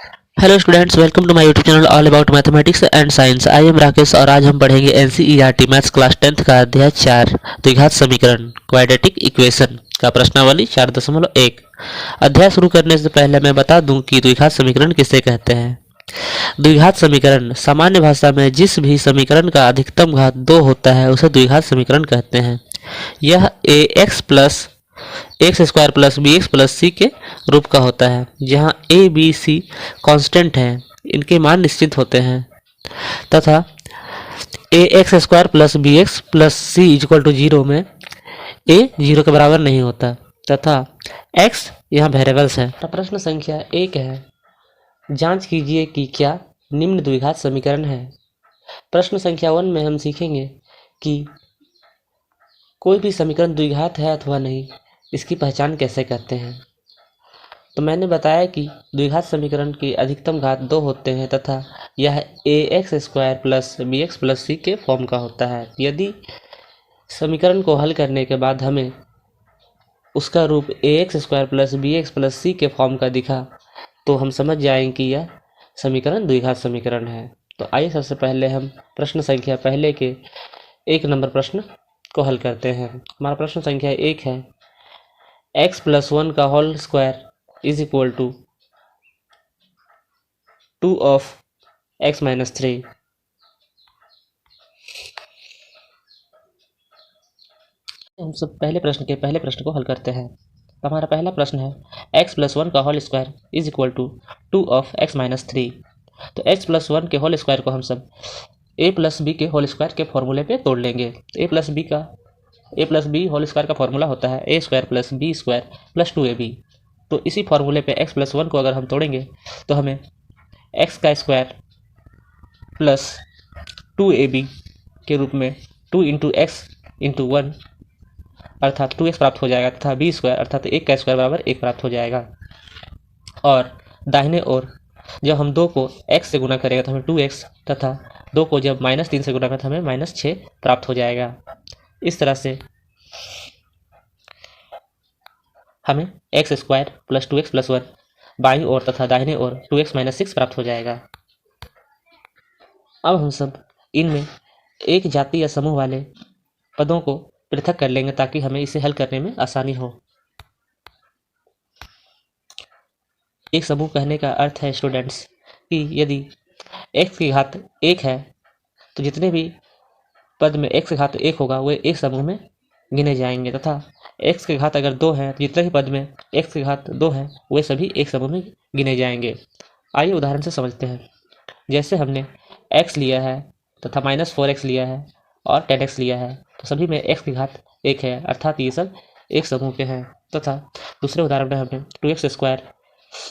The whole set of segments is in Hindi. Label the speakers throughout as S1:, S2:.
S1: Hello students, welcome to my YouTube channel all about mathematics and science. I am Rakesh और आज हम पढ़ेंगे एनसीईआरटी मैथ्स क्लास 10th का अध्याय 4 द्विघात समीकरण क्वाड्रेटिक इक्वेशन का प्रश्नावली 4.1। अध्याय शुरू करने से पहले मैं बता दूं कि द्विघात समीकरण किसे कहते हैं। द्विघात समीकरण सामान्य भाषा में जिस भी समीकरण का अधिकतम घात 2 होता है उसे द्विघात समीकरण कहते हैं। यह a x plus x square plus b x plus c के रूप का होता है, जहाँ ए बी सी कांस्टेंट हैं, इनके मान निश्चित होते हैं तथा a x square plus b x plus c equal to 0 में ए 0 के बराबर नहीं होता तथा एक्स यहाँ वेरिएबल्स है। प्रश्न संख्या 1 है, जांच कीजिए कि क्या निम्न द्विघात समीकरण है। प्रश्न संख्या 1 में हम सीखेंगे कि कोई भी समीकरण द्विघात है अथवा नहीं, इसकी पहचान कैसे करते हैं। तो मैंने बताया कि द्विघात समीकरण के अधिकतम घात 2 होते हैं तथा यह a x square plus b x plus c के फॉर्म का होता है। यदि समीकरण को हल करने के बाद हमें उसका रूप a x square plus b x plus c के फॉर्म का दिखा तो हम समझ जाएंगे कि यह समीकरण द्विघात समीकरण है। तो आइए सबसे पहले हम प्रश्न संख्या पहले के 1 नंबर प्रश्न को हल करते हैं। हमारा प्रश्न संख्या 1 है, एक्स प्लस 1 का whole square is equal to 2 of x minus 3। हम सब पहले प्रश्न को हल करते हैं। तो हमारा पहला प्रश्न है, एक्स प्लस 1 का whole square is equal to 2 of x minus 3। तो एक्स प्लस 1 के होल स्क्वायर को हम सब ए प्लस बी के होल स्क्वायर के फॉर्मूले पे तोड़ लेंगे। A plus b whole square का फॉर्मूला होता है a square plus b square plus 2ab। तो इसी फॉर्मूले पे एक्स प्लस 1 को अगर हम तोड़ेंगे तो हमें एक्स का स्क्वायर प्लस 2ab के रूप में 2 इंटू एक्स इंटू 1 अर्थात 2x प्राप्त हो जाएगा तथा बी स्क्वायर अर्थात 1 का स्क्वायर बराबर 1 प्राप्त हो जाएगा। और दाहिने ओर जब हम 2 को x से गुना करेंगे तो हमें 2x तथा 2 को जब -3 से गुना करें तो हमें -6 प्राप्त हो जाएगा। इस तरह से हमें x square plus 2x plus 1 बाईं ओर तथा दाहिने ओर 2x माइनस 6 प्राप्त हो जाएगा। अब हम सब इनमें एक जाति या समूह वाले पदों को पृथक कर लेंगे ताकि हमें इसे हल करने में आसानी हो। एक समूह कहने का अर्थ है स्टूडेंट्स कि यदि x की घात 1 है तो जितने भी पद में x की घात 1 होगा वे एक समूह में गिने जाएंगे तथा x की घात अगर 2 है तो जितने भी पद में x की घात 2 है वे सभी एक समूह में गिने जाएंगे। आइए उदाहरण से समझते हैं। जैसे हमने x लिया है तथा -4x लिया है और 10x लिया है तो सभी में x की घात 1 है अर्थात ये सब एक समूह के हैं। तथा दूसरे उदाहरण में हमने 2x स्क्वायर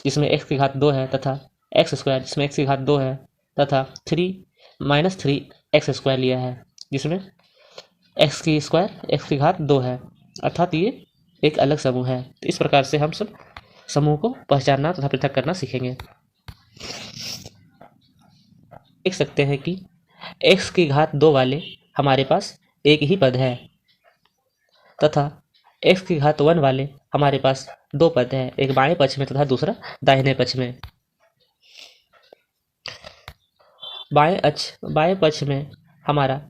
S1: जिसमें x की घात 2 है तथा x स्क्वायर जिसमें x की घात 2 है तथा 3 स्क्वायर लिया है जिसमें x की घात 2 है अर्थात ये एक अलग समूह है। तो इस प्रकार से हम सब समूह को पहचानना तथा पृथक करना सीखेंगे। देख सकते हैं कि x की घात 2 वाले हमारे पास एक ही पद है तथा x की घात 1 वाले हमारे पास 2 पद है, एक बाएं पक्ष में तथा दूसरा दाहिने पक्ष में। बाएं पक्ष में हमारा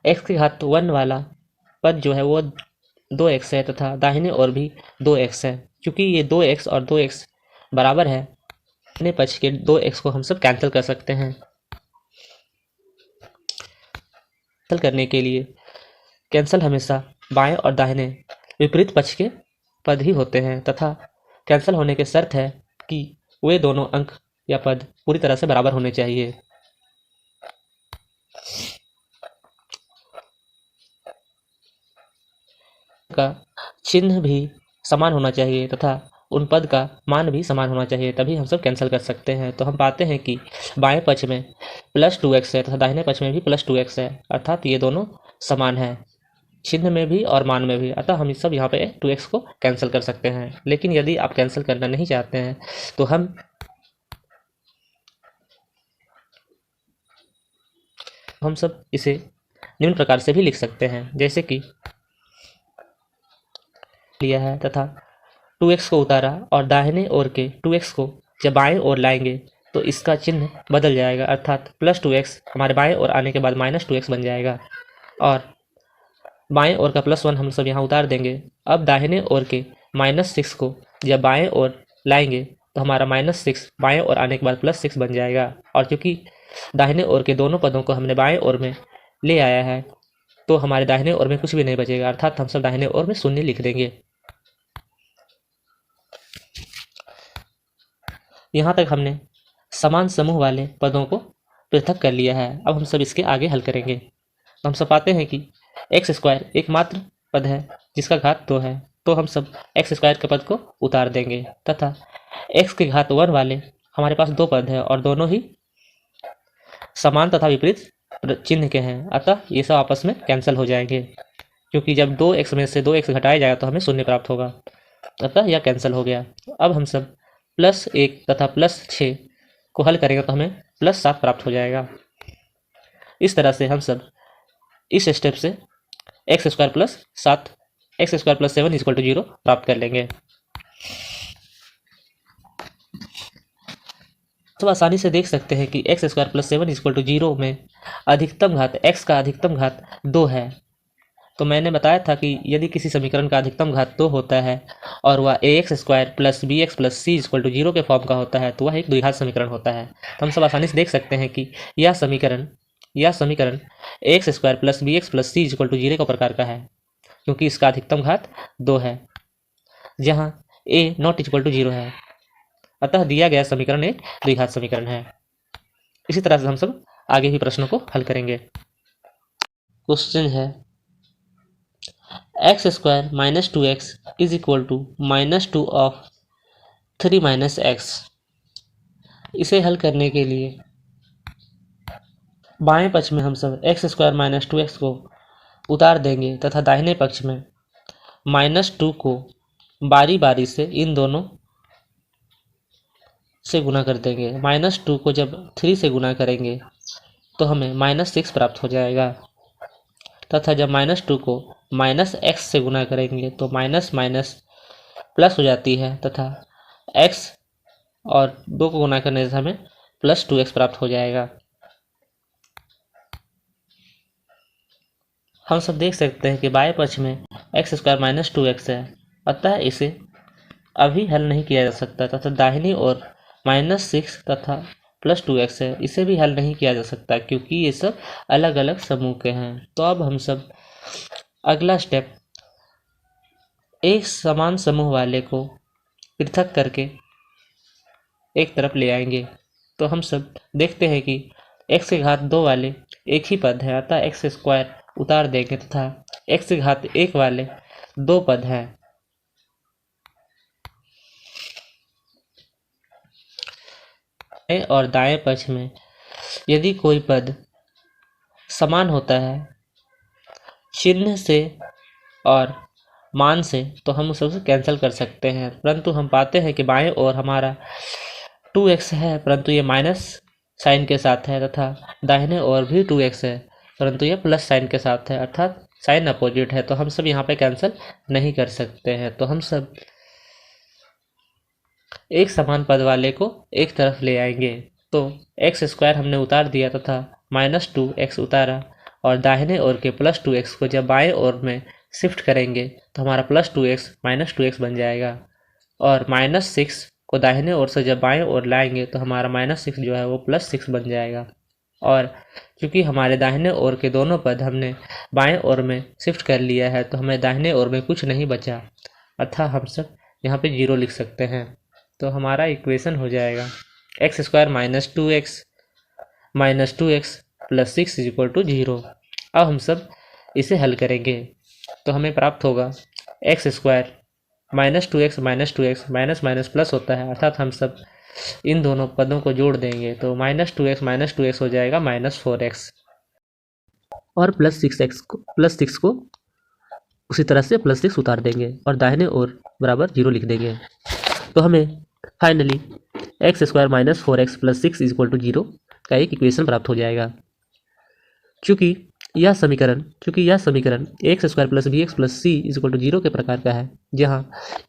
S1: x की घात 1 वाला पद जो है वो 2x है तथा दाहिने ओर भी 2x है। क्योंकि ये 2x और 2x बराबर है, दाहिने पक्ष के 2x को हम सब कैंसिल कर सकते हैं। कैंसिल करने के लिए कैंसिल हमेशा बाएं और दाहिने विपरीत पक्ष के पद ही होते हैं तथा कैंसिल होने की शर्त है कि वे दोनों अंक या पद पूरी तरह से बराबर होने चाहिए। का चिन्ह भी समान होना चाहिए तथा उन पद का मान भी समान होना चाहिए, तभी हम सब कैंसिल कर सकते हैं। तो हम पाते हैं कि बाएं पक्ष में +2x है तथा दाहिने पक्ष में भी +2x है अर्थात ये दोनों समान है चिन्ह में भी और मान में भी। अतः हम सब यहाँ पे 2x को कैंसिल कर सकते हैं। लेकिन यदि आप कैंसिल करना नहीं चाहते हैं तो हम सब इसे निम्न प्रकार से भी लिख सकते हैं। जैसे कि लिया है तथा 2x को उतारा और दाहिने ओर के 2x को जब बाएं ओर लाएंगे तो इसका चिन्ह बदल जाएगा, अर्थात +2x हमारे बाएं ओर आने के बाद -2x बन जाएगा और बाएं ओर का +1 हम सब यहाँ उतार देंगे। अब दाहिने ओर के -6 को जब बाएं ओर लाएंगे तो हमारा -6 बाएं ओर आने के बाद +6 बन जाएगा और चूंकि दाहिने ओर के दोनों पदों को हमने बाएं ओर में ले आया है तो हमारे दाहिने ओर में कुछ भी नहीं बचेगा, अर्थात हम सब दाहिने ओर में 0 लिख देंगे। यहाँ तक हमने समान समूह वाले पदों को पृथक कर लिया है। अब हम सब इसके आगे हल करेंगे। तो हम सब पाते हैं कि x² एकमात्र पद है जिसका घात 2 है, तो हम सब x² के पद को उतार देंगे तथा x के घात 1 वाले हमारे पास 2 पद है और दोनों ही समान तथा विपरीत चिन्ह के हैं, अतः ये सब आपस में कैंसिल हो जाएंगे, क्योंकि जब 2x में से 2x घटाया जाएगा तो हमें 0 प्राप्त होगा, अतः यह कैंसिल हो गया। अब हम सब +1 तथा +6 को हल करेंगे तो हमें +7 प्राप्त हो जाएगा। इस तरह से हम सब इस स्टेप से x² + 7 x² + 7 = 0 प्राप्त कर लेंगे। तो आसानी से देख सकते हैं कि x² + 7 = 0 में अधिकतम घात x का अधिकतम घात 2 है। तो मैंने बताया था कि यदि किसी समीकरण का अधिकतम घात 2 होता है और वह ax² + bx + c = 0 के फॉर्म का होता है तो वह एक द्विघात समीकरण होता है। तो हम सब आसानी से देख सकते हैं कि यह समीकरण ax² + bx + c = 0 का प्रकार का है, क्योंकि इसका अधिकतम घात 2 है जहाँ a ≠ 0 है, अतः दिया गया समीकरण एक द्विघात समीकरण है। इसी तरह से हम सब आगे भी प्रश्नों को हल करेंगे। क्वेश्चन है x² - 2x = -2 of 3 - x। इसे हल करने के लिए बाएं पक्ष में हम सब x² - 2x को उतार देंगे तथा दाहिने पक्ष में -2 को बारी बारी से इन दोनों से गुना कर देंगे। -2 को जब 3 से गुना करेंगे तो हमें -6 प्राप्त हो जाएगा तथा जब -2 को -x से गुना करेंगे तो माइनस प्लस हो जाती है तथा x और 2 को गुना करने से हमें +2x प्राप्त हो जाएगा। हम सब देख सकते हैं कि बाएं पक्ष में x² - 2x है, अतः इसे अभी हल नहीं किया जा सकता तथा दाहिनी ओर -6 तथा +2x है, इसे भी हल नहीं किया जा सकता क्योंकि ये सब अलग अलग समूह के हैं। तो अब हम सब अगला स्टेप एक समान समूह वाले को पृथक करके एक तरफ ले आएंगे। तो हम सब देखते हैं कि x के घात 2 वाले एक ही पद है, अतः x² उतार देंगे तथा x के घात 1 वाले 2 पद हैं। और दाएं पक्ष में यदि कोई पद समान होता है चिन्ह से और मान से तो हम उसे कैंसिल कर सकते हैं, परंतु हम पाते हैं कि बाएं ओर हमारा 2x है परंतु ये माइनस साइन के साथ है तथा दाहिने ओर भी 2x है परंतु ये प्लस साइन के साथ है, अर्थात साइन अपोजिट है, तो हम सब यहाँ पे कैंसिल नहीं कर सकते हैं। तो हम सब एक समान पद वाले को एक तरफ ले आएंगे। तो x² हमने उतार दिया तथा -2x उतारा और दाहिने ओर के +2x को जब बाएं ओर में शिफ्ट करेंगे तो हमारा +2x -2x बन जाएगा और -6 को दाहिने ओर से जब बाएं ओर लाएंगे तो हमारा -6 जो है वो +6 बन जाएगा। और क्योंकि हमारे दाहिने ओर के दोनों पद हमने बाएं ओर में शिफ्ट कर लिया है तो हमें दाहिने ओर में कुछ नहीं बचा, अतः हम सब यहाँ पे 0 लिख सकते हैं। तो हमारा इक्वेशन हो जाएगा x² - 2x + 6 = 0। अब हम सब इसे हल करेंगे तो हमें प्राप्त होगा x² - 2x माइनस प्लस होता है, अर्थात हम सब इन दोनों पदों को जोड़ देंगे तो -2x हो जाएगा -4x और +6 को उसी तरह से +6 उतार देंगे और दाहिने ओर बराबर 0 लिख देंगे। तो हमें फाइनली x² - 4x + 6 = 0 का एक इक्वेशन प्राप्त हो जाएगा। चूँकि यह समीकरण x² + bx + c = 0 के प्रकार का है जहाँ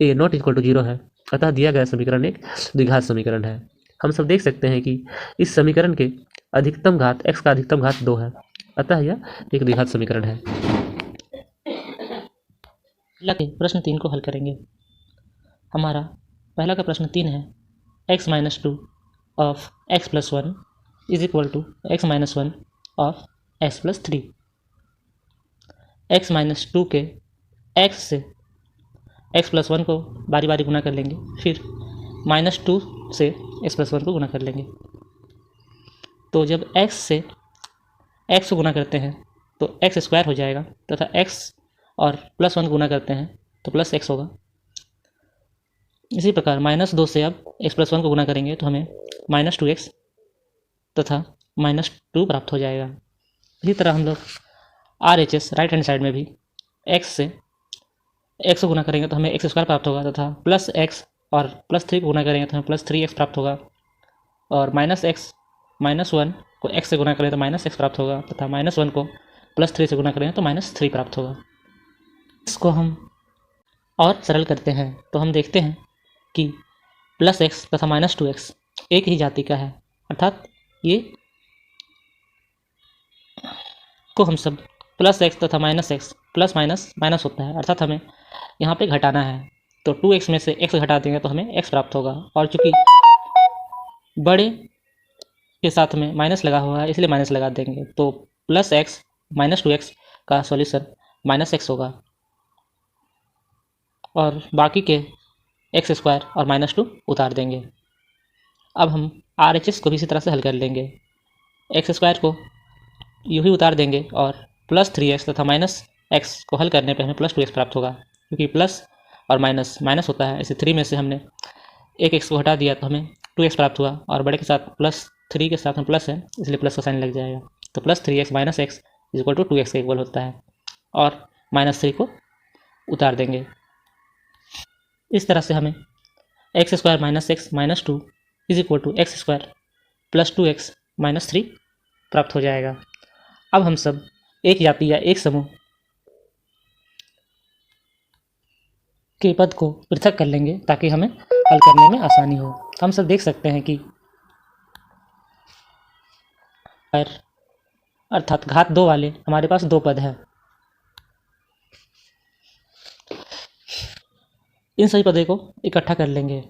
S1: a ≠ 0 है, अतः दिया गया समीकरण एक द्विघात समीकरण है। हम सब देख सकते हैं कि इस समीकरण के अधिकतम घात x का अधिकतम घात 2 है, अतः यह एक द्विघात समीकरण है। प्रश्न 3 को हल करेंगे। हमारा पहला का प्रश्न 3 है, x - 2 of x + 1 is equal to x - 1 of x + 3। x - 2 के x से x + 1 को बारी बारी गुना कर लेंगे, फिर -2 से x + 1 को गुना कर लेंगे। तो जब x से x को गुना करते हैं तो x² हो जाएगा, तथा x और +1 गुना करते हैं तो +x होगा। इसी प्रकार -2 से अब x + 1 को गुना करेंगे तो हमें -2x तथा -2 प्राप्त हो जाएगा। इसी तरह हम लोग RHS राइट हैंड साइड में भी x से x को गुना करेंगे तो हमें x² प्राप्त होगा, तथा +x और +3 को गुना करेंगे तो हमें +3x प्राप्त होगा, और -x -1 को x से गुना करें तो -x प्राप्त होगा, तथा -1 को +3 से गुना करें तो -3 प्राप्त होगा। इसको हम और सरल करते हैं तो हम देखते हैं कि +x तथा -2x एक ही जाति का है, अर्थात ये को हम सब +x तथा -x प्लस माइनस होता है, अर्थात हमें यहाँ पे घटाना है। तो 2x में से x घटा देंगे तो हमें x प्राप्त होगा, और चूंकि बड़े के साथ में माइनस लगा हुआ है इसलिए माइनस लगा देंगे, तो +x - 2x का सॉल्यूशन -x होगा, और बाकी के x² और -2 उतार देंगे। अब हम RHS को भी इसी तरह से हल कर लेंगे। x² को यूँ ही उतार देंगे और +3x तथा -x को हल करने पर हमें +2x प्राप्त होगा, क्योंकि प्लस और माइनस होता है। इसे 3 में से हमने एक x को हटा दिया तो हमें 2x प्राप्त हुआ, और बड़े के साथ +3 के साथ में प्लस है इसलिए प्लस का साइन लग जाएगा। तो +3x - x = 2x के इक्वल होता है, और -3 को उतार देंगे। इस तरह से हमें x² - x - 2 = x² + 2x - 3 प्राप्त हो जाएगा। अब हम सब एक जाति या एक समूह के पद को पृथक कर लेंगे ताकि हमें हल करने में आसानी हो। हम सब देख सकते हैं कि अर्थात घात 2 वाले हमारे पास 2 पद हैं। इन सभी पदों को इकट्ठा कर लेंगे।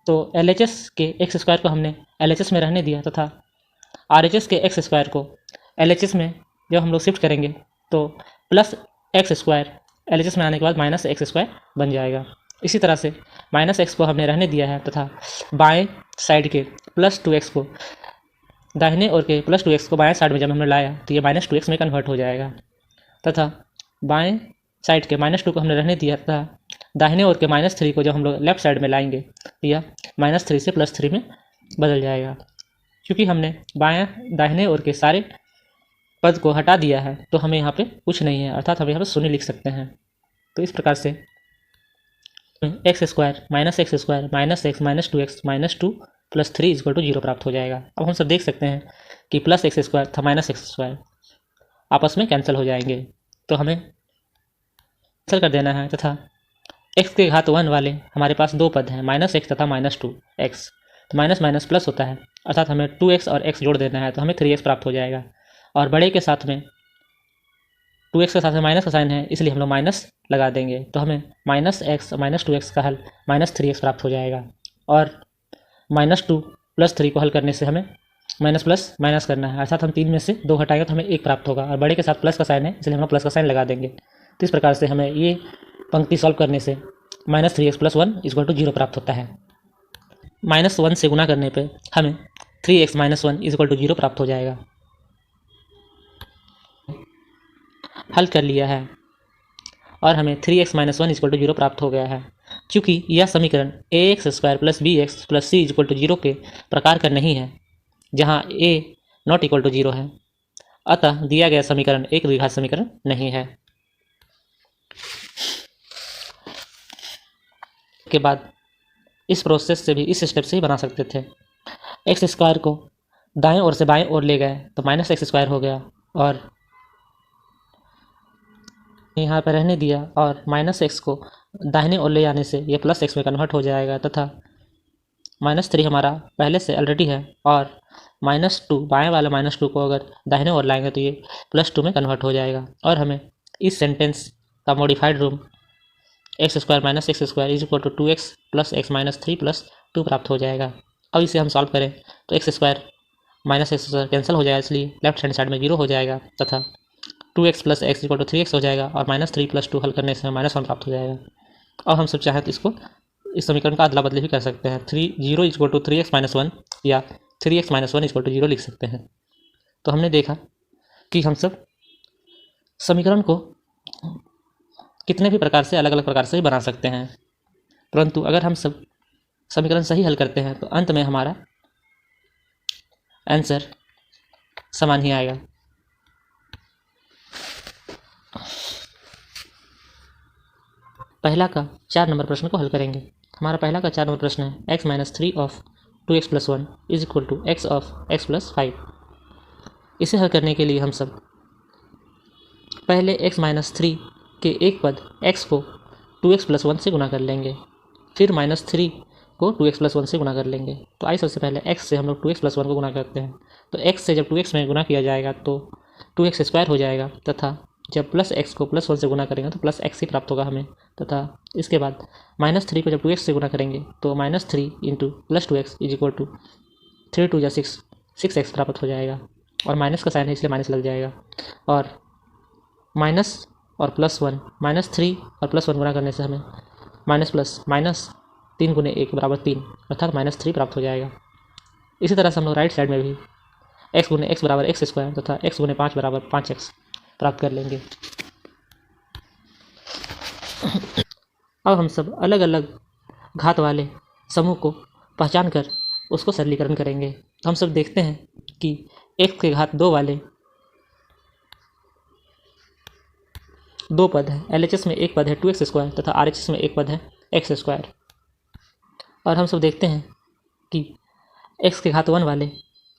S1: तो LHS के x² को हमने LHS में रहने दिया, तथा RHS के x² को LHS में जब हम लोग शिफ्ट करेंगे तो +x² LHS में आने के बाद -x² बन जाएगा। इसी तरह से -x को हमने रहने दिया है, तथा बाएं साइड के +2x को दाहिने ओर के +2x को बाएं साइड में जब हमने लाया तो ये -2x में कन्वर्ट हो जाएगा, तथा बाएं साइड के -2 को हमने रहने दिया, तथा दाहिने ओर के -3 को जब हम लोग लेफ्ट साइड में लाएंगे तो यह -3 से +3 में बदल जाएगा। क्योंकि हमने बाएं दाहिने ओर के सारे पद को हटा दिया है तो हमें यहाँ पे कुछ नहीं है, अर्थात हम यहाँ पे शून्य लिख सकते हैं। तो इस प्रकार से x² - x² -x -2x -2 + 3 = 0 प्राप्त हो जाएगा। अब हम सब देख सकते हैं कि +x² तथा -x² आपस में कैंसिल हो जाएंगे, तो हमें कैंसिल कर देना है, तथा x के घात 1 वाले हमारे पास 2 पद हैं, -x तथा -2x। तो माइनस प्लस होता है, अर्थात हमें 2x और x जोड़ देना है तो हमें 3x प्राप्त हो जाएगा, और बड़े के साथ में 2x के साथ में माइनस का साइन है इसलिए हम लोग माइनस लगा देंगे, तो हमें -x - 2x का हल -3x प्राप्त हो जाएगा। और -2 + 3 को हल करने से हमें माइनस करना है, अर्थात हम 3 में से 2 हटाएंगे तो हमें 1 प्राप्त होगा, और बड़े के साथ प्लस का साइन है इसलिए हम लोग प्लस का साइन लगा देंगे। तो इस प्रकार से हमें ये पंक्ति सॉल्व करने से -3x + 1 = 0 प्राप्त होता है। -1 से गुना करने पे हमें 3x - 1 = 0 प्राप्त हो जाएगा। हल कर लिया है और हमें 3x - 1 = 0 प्राप्त हो गया है। चूँकि यह समीकरण ax² + bx + c = 0 के प्रकार का नहीं है, जहाँ a ≠ 0 है, अतः दिया गया समीकरण एक द्विघात समीकरण नहीं है। के बाद इस प्रोसेस से भी, इस स्टेप से ही बना सकते थे। x² को दाएं ओर से बाएं ओर ले गए तो -x² हो गया, और यहाँ पर रहने दिया, और -x को दाहिने ओर ले जाने से यह +x में कन्वर्ट हो जाएगा, तथा
S2: -3 हमारा पहले से ऑलरेडी है और -2 बाएं वाला -2 को अगर दाहिने ओर लाएंगे तो ये +2 में कन्वर्ट हो जाएगा और हमें इस सेंटेंस का मॉडिफाइड रूप x² - x² is equal to 2x + x - 3 + 2 प्राप्त हो जाएगा। अब इसे हम सॉल्व करें तो x² - x² कैंसिल हो जाएगा, इसलिए लेफ्ट हैंड साइड में 0 हो जाएगा तथा 2x + x = 3x हो जाएगा और -3 + 2 हल करने से हमें -1 प्राप्त हो जाएगा। अब हम सब चाहें तो इसको इस समीकरण का अदला बदली भी कर सकते हैं। 0 = 3x - 1 या 3x - 1 = 0 लिख सकते हैं। तो हमने देखा कि हम सब समीकरण को कितने भी प्रकार से अलग अलग प्रकार से बना सकते हैं, परंतु अगर हम सब समीकरण सही हल करते हैं तो अंत में हमारा आंसर समान ही आएगा। पहला का 4 नंबर प्रश्न को हल करेंगे। हमारा पहला का 4 नंबर प्रश्न है x - 3 of 2x + 1 is equal to x of x + 5। इसे हल करने के लिए हम सब पहले x - 3 के एक पद x को 2x + 1 से गुना कर लेंगे, फिर -3 को 2x + 1 से गुना कर लेंगे। तो आइए सबसे पहले x से हम लोग 2x + 1 को गुना करते हैं। तो x से जब 2x में गुना किया जाएगा तो 2x² हो जाएगा तथा जब +x को +1 से गुना करेंगे तो +x ही प्राप्त होगा हमें। तथा इसके बाद -3 को जब 2x से गुना करेंगे तो -3 × +2x is equal to 3 × 2 = 6 6x प्राप्त हो जाएगा और माइनस का साइन है इसलिए माइनस लग जाएगा और माइनस और +1 -3 और +1 गुना करने से हमें -3 × 1 = 3 अर्थात -3 प्राप्त हो जाएगा। इसी तरह से हम लोग राइट साइड में भी x × x = x² तथा x × 5 = 5x प्राप्त कर लेंगे। अब हम सब अलग अलग घात वाले समूह को पहचान कर उसको सरलीकरण करेंगे। तो हम सब देखते हैं कि x के घात 2 वाले 2 पद है, LHS में एक पद है 2x² तथा RHS में एक पद है x²। और हम सब देखते हैं कि x के घात 1 वाले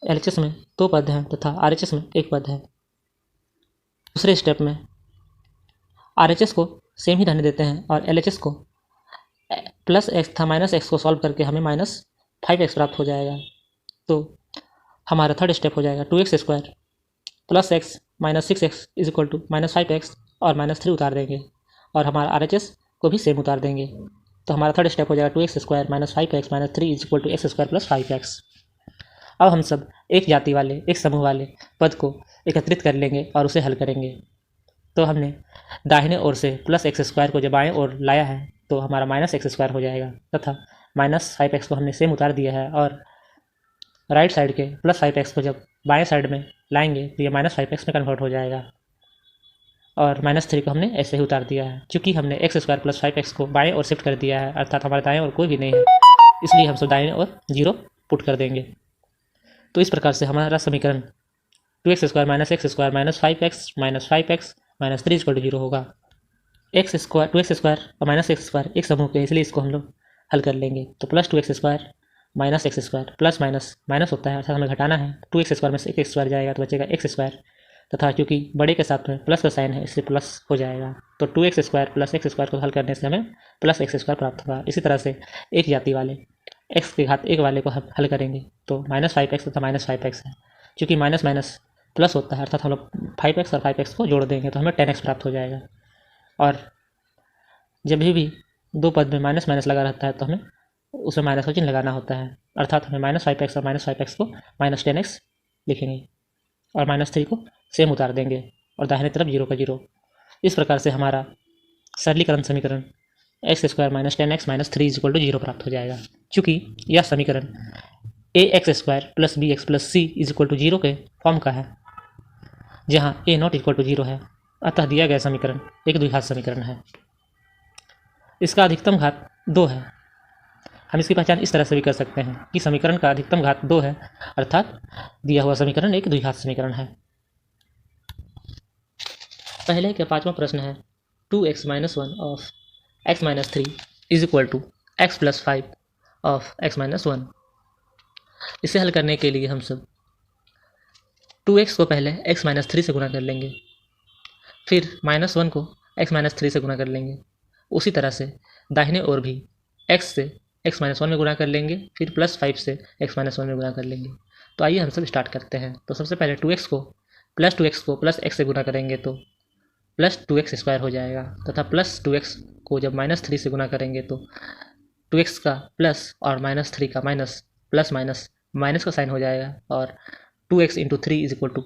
S2: LHS में 2 पद हैं तथा RHS में एक पद है। दूसरे स्टेप में RHS को सेम ही रहने देते हैं और LHS को +x था -x को सॉल्व करके हमें -5x प्राप्त हो जाएगा। तो हमारा थर्ड स्टेप हो जाएगा 2x² + x - 6x is equal to -5x और -3 उतार देंगे और हमारा RHS को भी सेम उतार देंगे। तो हमारा थर्ड स्टेप हो जाएगा 2x² - 5x - 3 is equal to x² + 5x। अब हम सब एक जाति वाले एक समूह वाले पद को एकत्रित कर लेंगे और उसे हल करेंगे। तो हमने दाहिने ओर से +x² को जब बाएं ओर लाया है तो हमारा -x² हो जाएगा तथा -5x को हमने सेम उतार दिया है और राइट साइड के +5x को जब बाएं साइड में लाएंगे तो ये -5x में कन्वर्ट हो जाएगा और -3 को हमने ऐसे ही उतार दिया है। चूँकि हमने x² + 5x को बाएं ओर शिफ्ट कर दिया है अर्थात हमारे दाएं ओर कोई भी नहीं है, इसलिए हम सब दाएं ओर 0 पुट कर देंगे। तो इस प्रकार से हमारा समीकरण 2x² - x² - 5x - 5x - 3 = 0 होगा। 2x² और -x² एक समूह के, इसलिए इसको हम लोग हल कर लेंगे। तो +2x² - x² प्लस माइनस होता है अर्थात हमें घटाना है। 2x² में से एक x² जाएगा तो बचेगा x² तथा क्योंकि बड़े के साथ में प्लस का साइन है इसलिए प्लस हो जाएगा। तो 2x² + x² को हल करने से हमें +x² प्राप्त होगा। इसी तरह से एक जाति वाले x के घात 1 वाले को हल करेंगे तो -5x तथा -5x है। क्योंकि माइनस प्लस होता है अर्थात हम लोग 5x और 5x को जोड़ देंगे तो हमें 10x प्राप्त हो जाएगा। और जब भी दो पद में माइनस लगा रहता है तो हमें उसमें माइनस का चिन्ह लगाना होता है अर्थात हमें -5x और -5x को -10x लिखेंगे और -3 को सेम उतार देंगे और दाहिने तरफ 0 का 0। इस प्रकार से हमारा सरलीकरण समीकरण x² - 10x - 3 = 0 प्राप्त हो जाएगा। चूँकि यह समीकरण ax² + bx + c = 0 के फॉर्म का है जहाँ a ≠ 0 है, अतः दिया गया समीकरण एक द्विघात समीकरण है। इसका अधिकतम घात 2 है। हम इसकी पहचान इस तरह से भी कर सकते हैं कि समीकरण का अधिकतम घात 2 है अर्थात दिया हुआ समीकरण एक द्विघात समीकरण है। पहले का 5वां प्रश्न है 2x - 1 of x - 3 is equal to x + 5 of x - 1। इसे हल करने के लिए हम सब 2x को पहले x - 3 से गुना कर लेंगे, फिर -1 को x - 3 से गुना कर लेंगे। उसी तरह से दाहिने ओर भी x से x-1 में गुणा कर लेंगे, फिर +5 से x-1 में गुणा कर लेंगे। तो आइए हम सब स्टार्ट करते हैं। तो सबसे पहले 2x को +2x से गुणा करेंगे तो +2x² हो जाएगा, तथा +2x को जब -3 से गुणा करेंगे तो 2x का प्लस और -3 का माइनस, प्लस माइनस माइनस का साइन हो जाएगा, और 2x × 3 =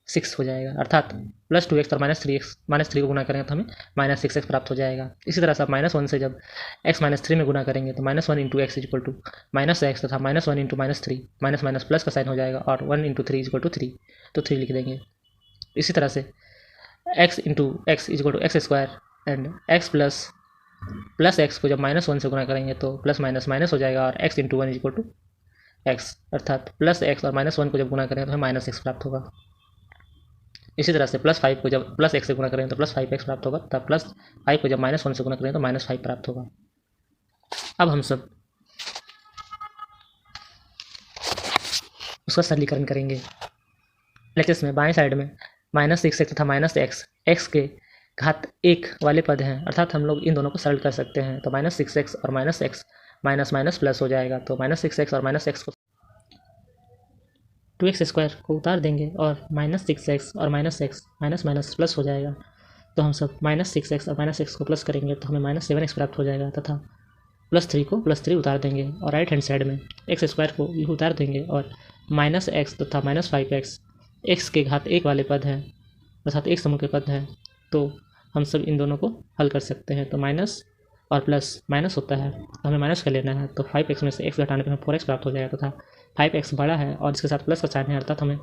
S2: 6 हो जाएगा। अर्थात +2x और -3 को गुणा करेंगे तो हमें -6x प्राप्त हो जाएगा। इसी तरह से -1 से जब x-3 में गुणा करेंगे तो -1 × x = -x, तथा -1 × -3 माइनस प्लस का साइन हो जाएगा, और 1 × 3 = 3, तो 3 लिख देंगे। इसी तरह से x × x = x² and x plus x को जब -1 से गुणा करेंगे तो प्लस माइनस माइनस हो जाएगा, और x × 1 = x, अर्थात +x और -1 को जब गुणा करेंगे तो हमें -x प्राप्त होगा। इसी तरह से +5 को जब +x से गुणा करेंगे तो +5x प्राप्त होगा, तथा +5 को जब -1 से गुणा करेंगे तो -5 प्राप्त होगा। अब हम सब उसका सरलीकरण करेंगे। LHS में बाएं साइड में -6x तथा -x x के घात 1 वाले पद हैं, अर्थात हम लोग इन दोनों को सरल कर सकते हैं। तो -6x और -x माइनस माइनस प्लस हो जाएगा, तो -6x और -x को 2x² को उतार देंगे और -6x और -x माइनस माइनस प्लस हो जाएगा। तो हम सब -6x और -x को प्लस करेंगे तो हमें -7x प्राप्त हो जाएगा, तथा +3 को +3 उतार देंगे और राइट हैंड साइड में x² को भी उतार देंगे, और -x तथा -5x x के घात 1 वाले पद हैं, अर्थात एक समूह के पद हैं। तो हम सब इन दोनों को हल कर सकते हैं। तो माइनस और प्लस माइनस होता है, तो हमें माइनस कर लेना है। तो 5x में से x घटाने पर हमें 4x प्राप्त हो जाएगा, तथा 5x बड़ा है और इसके साथ प्लस का साइन है, अर्थात हमें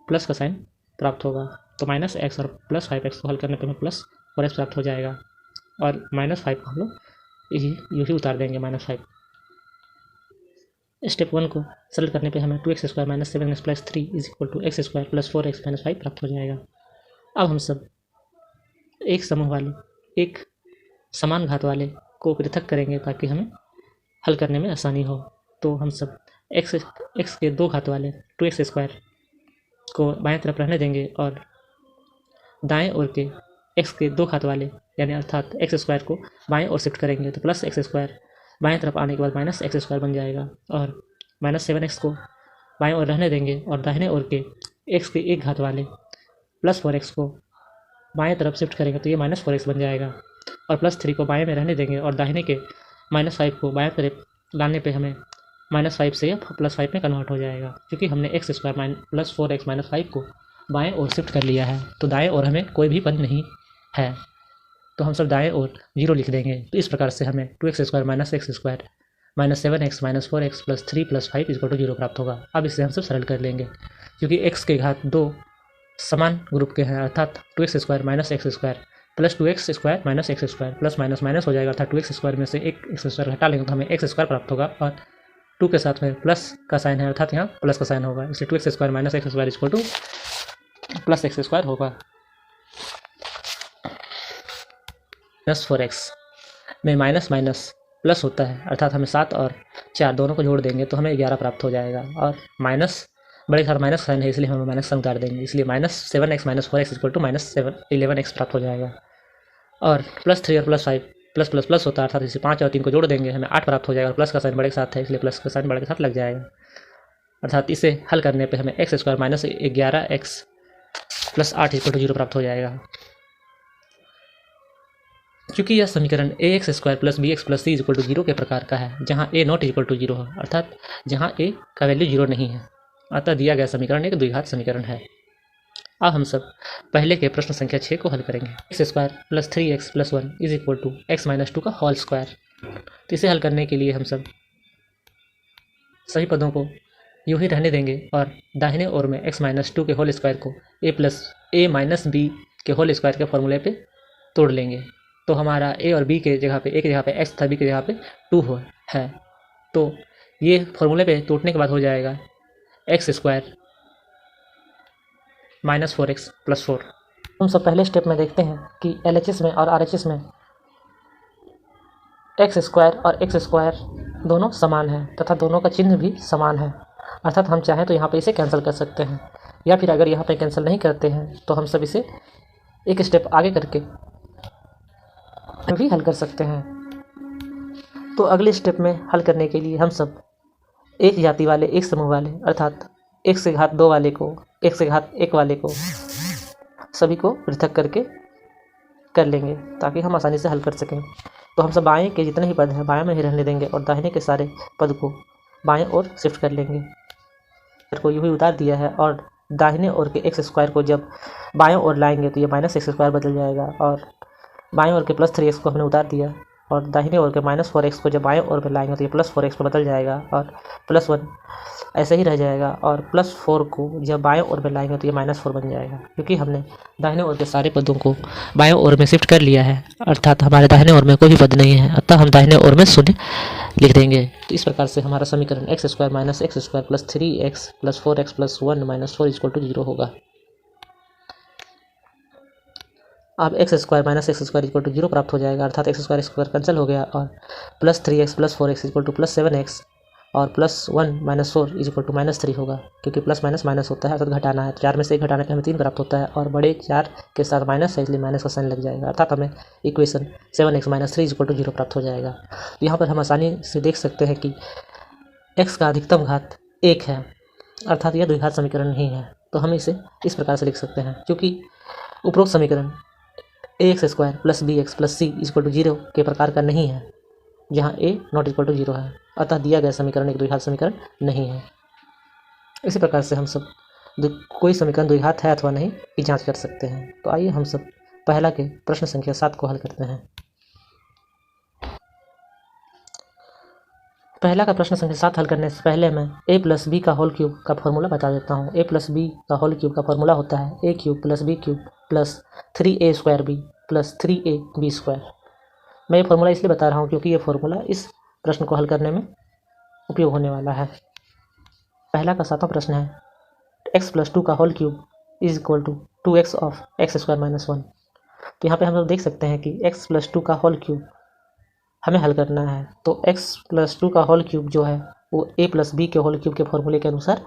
S2: प्लस का साइन प्राप्त होगा। तो -x और +5x को हल करने पर हमें +4x प्राप्त हो जाएगा, और -5 को हम लोग यूँ ही उतार देंगे -5। स्टेप 1 को सरल करने पे हमें 2x² - 7x + 3 = x² + 4x - 5 प्राप्त हो जाएगा। अब हम सब एक समूह वाले, एक समान घात वाले को पृथक करेंगे ताकि हमें हल करने में आसानी हो। तो हम सब x के 2 घात वाले 2x² को बाएं तरफ रहने देंगे, और दाएं ओर के x के 2 घात वाले यानी अर्थात x² को बाएं ओर शिफ्ट करेंगे तो +x² बाएं तरफ आने के बाद -x² बन जाएगा, और -7x को बाएं ओर रहने देंगे, और दाहिने ओर के x के 1 घात वाले +4x को बाएं तरफ शिफ्ट करेंगे तो ये -4x बन जाएगा, और +3 को बाएं में रहने देंगे, और दाहिने के -5 को बाएं तरफ लाने पे हमें -5 से यह +5 में कन्वर्ट हो जाएगा, क्योंकि हमने x² + 4x - 5 को बाएं ओर शिफ्ट कर लिया है। तो दाएं ओर हमें कोई भी पद नहीं है, तो हम सब दाएं ओर 0 लिख देंगे। तो इस प्रकार से हमें 2x² - x² -7x - 4x + 3 + 5 = 0 प्राप्त होगा। अब इसे हम सब सरल कर लेंगे, क्योंकि x के घात 2 समान ग्रुप के हैं, अर्थात 2x² - x² + 2x² - x² plus minus minus हो जाएगा, अर्थात 2x² में से एक x² हटा लेंगे तो हमें x² प्राप्त होगा, और 2 के साथ में प्लस का साइन है, अर्थात यहाँ प्लस का साइन होगा, इसलिए 2x² - x² = +x² होगा। -4x में माइनस माइनस प्लस होता है, अर्थात हमें 7 और 4 दोनों को जोड़ देंगे तो हमें 11 प्राप्त हो जाएगा, और माइनस बड़े साथ माइनस साइन है इसलिए हम माइनस साइन उतार देंगे, इसलिए -7x - 4x = -11x प्राप्त हो जाएगा। और +3 और +5 प्लस प्लस प्लस होता है, अर्थात इसे 5 और 3 को जोड़ देंगे हमें 8 प्राप्त हो जाएगा, और प्लस का साइन बड़े के साथ है इसलिए प्लस का साइन बड़े के साथ लग जाएगा, अर्थात इसे हल करने पे हमें x² - 11x + 8 = 0 प्राप्त हो जाएगा। क्योंकि यह समीकरण ax² + bx + c = 0 के प्रकार का है, जहाँ a ≠ 0 है, अर्थात जहाँ a का वैल्यू 0 नहीं है, अतः दिया गया समीकरण एक द्विघात समीकरण है। अब हम सब पहले के प्रश्न संख्या 6 को हल करेंगे। x² + 3x + 1 = x - 2 का होल स्क्वायर। तो इसे हल करने के लिए हम सब सभी पदों को यूँ ही रहने देंगे, और दाहिने ओर में x - 2 के होल स्क्वायर को a - b के होल स्क्वायर के फॉर्मूले पे तोड़ लेंगे। तो हमारा a और b के जगह पे a की जगह पे x तथा b की जगह पे 2 है, तो ये फॉर्मूले पे तोड़ने के बाद हो जाएगा x² - 4x + 4। हम सब पहले स्टेप में देखते हैं कि LHS में और RHS में x² और x² दोनों समान हैं, तथा दोनों का चिन्ह भी समान है, अर्थात हम चाहें तो यहाँ पे इसे कैंसिल कर सकते हैं, या फिर अगर यहाँ पे कैंसिल नहीं करते हैं तो हम सब इसे एक स्टेप आगे करके भी हल कर सकते हैं। तो अगले स्टेप में हल करने के लिए हम सब एक जाति वाले, एक समूह वाले, अर्थात एक से घात 2 वाले को, एक से घात 1 वाले को, सभी को पृथक करके कर लेंगे ताकि हम आसानी से हल कर सकें। तो हम सब बाएं के जितने ही पद हैं बाएं में ही रहने देंगे और दाहिने के सारे पद को बाएं ओर शिफ्ट कर लेंगे। को यूँ ही उतार दिया है और दाहिने ओर के एक्स स्क्वायर को जब बाएं ओर लाएंगे तो ये माइनस एक्स स्क्वायर बदल जाएगा, और बाएं ओर के प्लस 3x को हमने उतार दिया और दाहिने ओर के माइनस 4x को जब बाएं ओर पर लाएंगे तो ये प्लस 4x पर बदल जाएगा और प्लस 1 ऐसे ही रह जाएगा, और प्लस 4 को जब बाएं ओर पर लाएंगे तो ये माइनस 4 बन जाएगा, क्योंकि हमने दाहिने ओर के सारे पदों को बाएं ओर में शिफ्ट कर लिया है, अर्थात हमारे दाहिने ओर में कोई भी पद नहीं है, अतः हम दाहिने ओर में शून्य लिख देंगे। तो इस प्रकार से हमारा समीकरण x square minus x square plus 3x plus 4x plus 1 minus 4 equal to 0 होगा। अब x square minus x square equal to 0 प्राप्त हो जाएगा, अर्थात एक्स स्क्वायर कैंसिल हो गया और plus 3x plus 4x equal to plus 7x और plus 1 minus 4 is equal to minus 3 होगा, क्योंकि प्लस माइनस माइनस होता है अर्थात घटाना है। 4 में से 1 घटाने पर हमें 3 प्राप्त होता है और बड़े 4 के साथ माइनस है इसलिए माइनस का साइन लग जाएगा, अर्थात हमें equation 7x minus 3 is equal to 0 प्राप्त हो जाएगा। तो यहाँ पर हम आसानी से देख सकते हैं कि x का अधिकतम घात 1 है, अर्थात यह द्विघात समीकरण नहीं है। तो हम इसे इस प्रकार से लिख सकते हैं, क्योंकि उपरोक्त समीकरण ax square plus bx plus c equal to 0 के प्रकार का नहीं है, जहाँ a नॉट इक्वल टू 0 है, अतः दिया गया समीकरण एक द्विघात समीकरण नहीं है। इसी प्रकार से हम सब कोई समीकरण द्विघात है अथवा नहीं की जांच कर सकते हैं। तो आइए हम सब पहला के प्रश्न संख्या 7 को हल करते हैं। पहला का प्रश्न संख्या 7 हल करने से पहले मैं a प्लस बी का होल क्यूब का फॉर्मूला बता देता हूँ। a प्लस बी का होल क्यूब का फॉर्मूला होता है a cube plus b cube plus 3a square b plus 3a b square. मैं ये फॉर्मूला इसलिए बता रहा हूँ क्योंकि ये फॉर्मूला इस प्रश्न को हल करने में उपयोग होने वाला है। पहला का 7वां प्रश्न है x प्लस 2 का whole cube is equal to 2x of x square minus 1। तो यहाँ पे हम लोग देख सकते हैं कि x प्लस 2 का होल क्यूब हमें हल करना है, तो x प्लस 2 का होल क्यूब जो है वो a प्लस बी के होल क्यूब के फॉर्मूले के अनुसार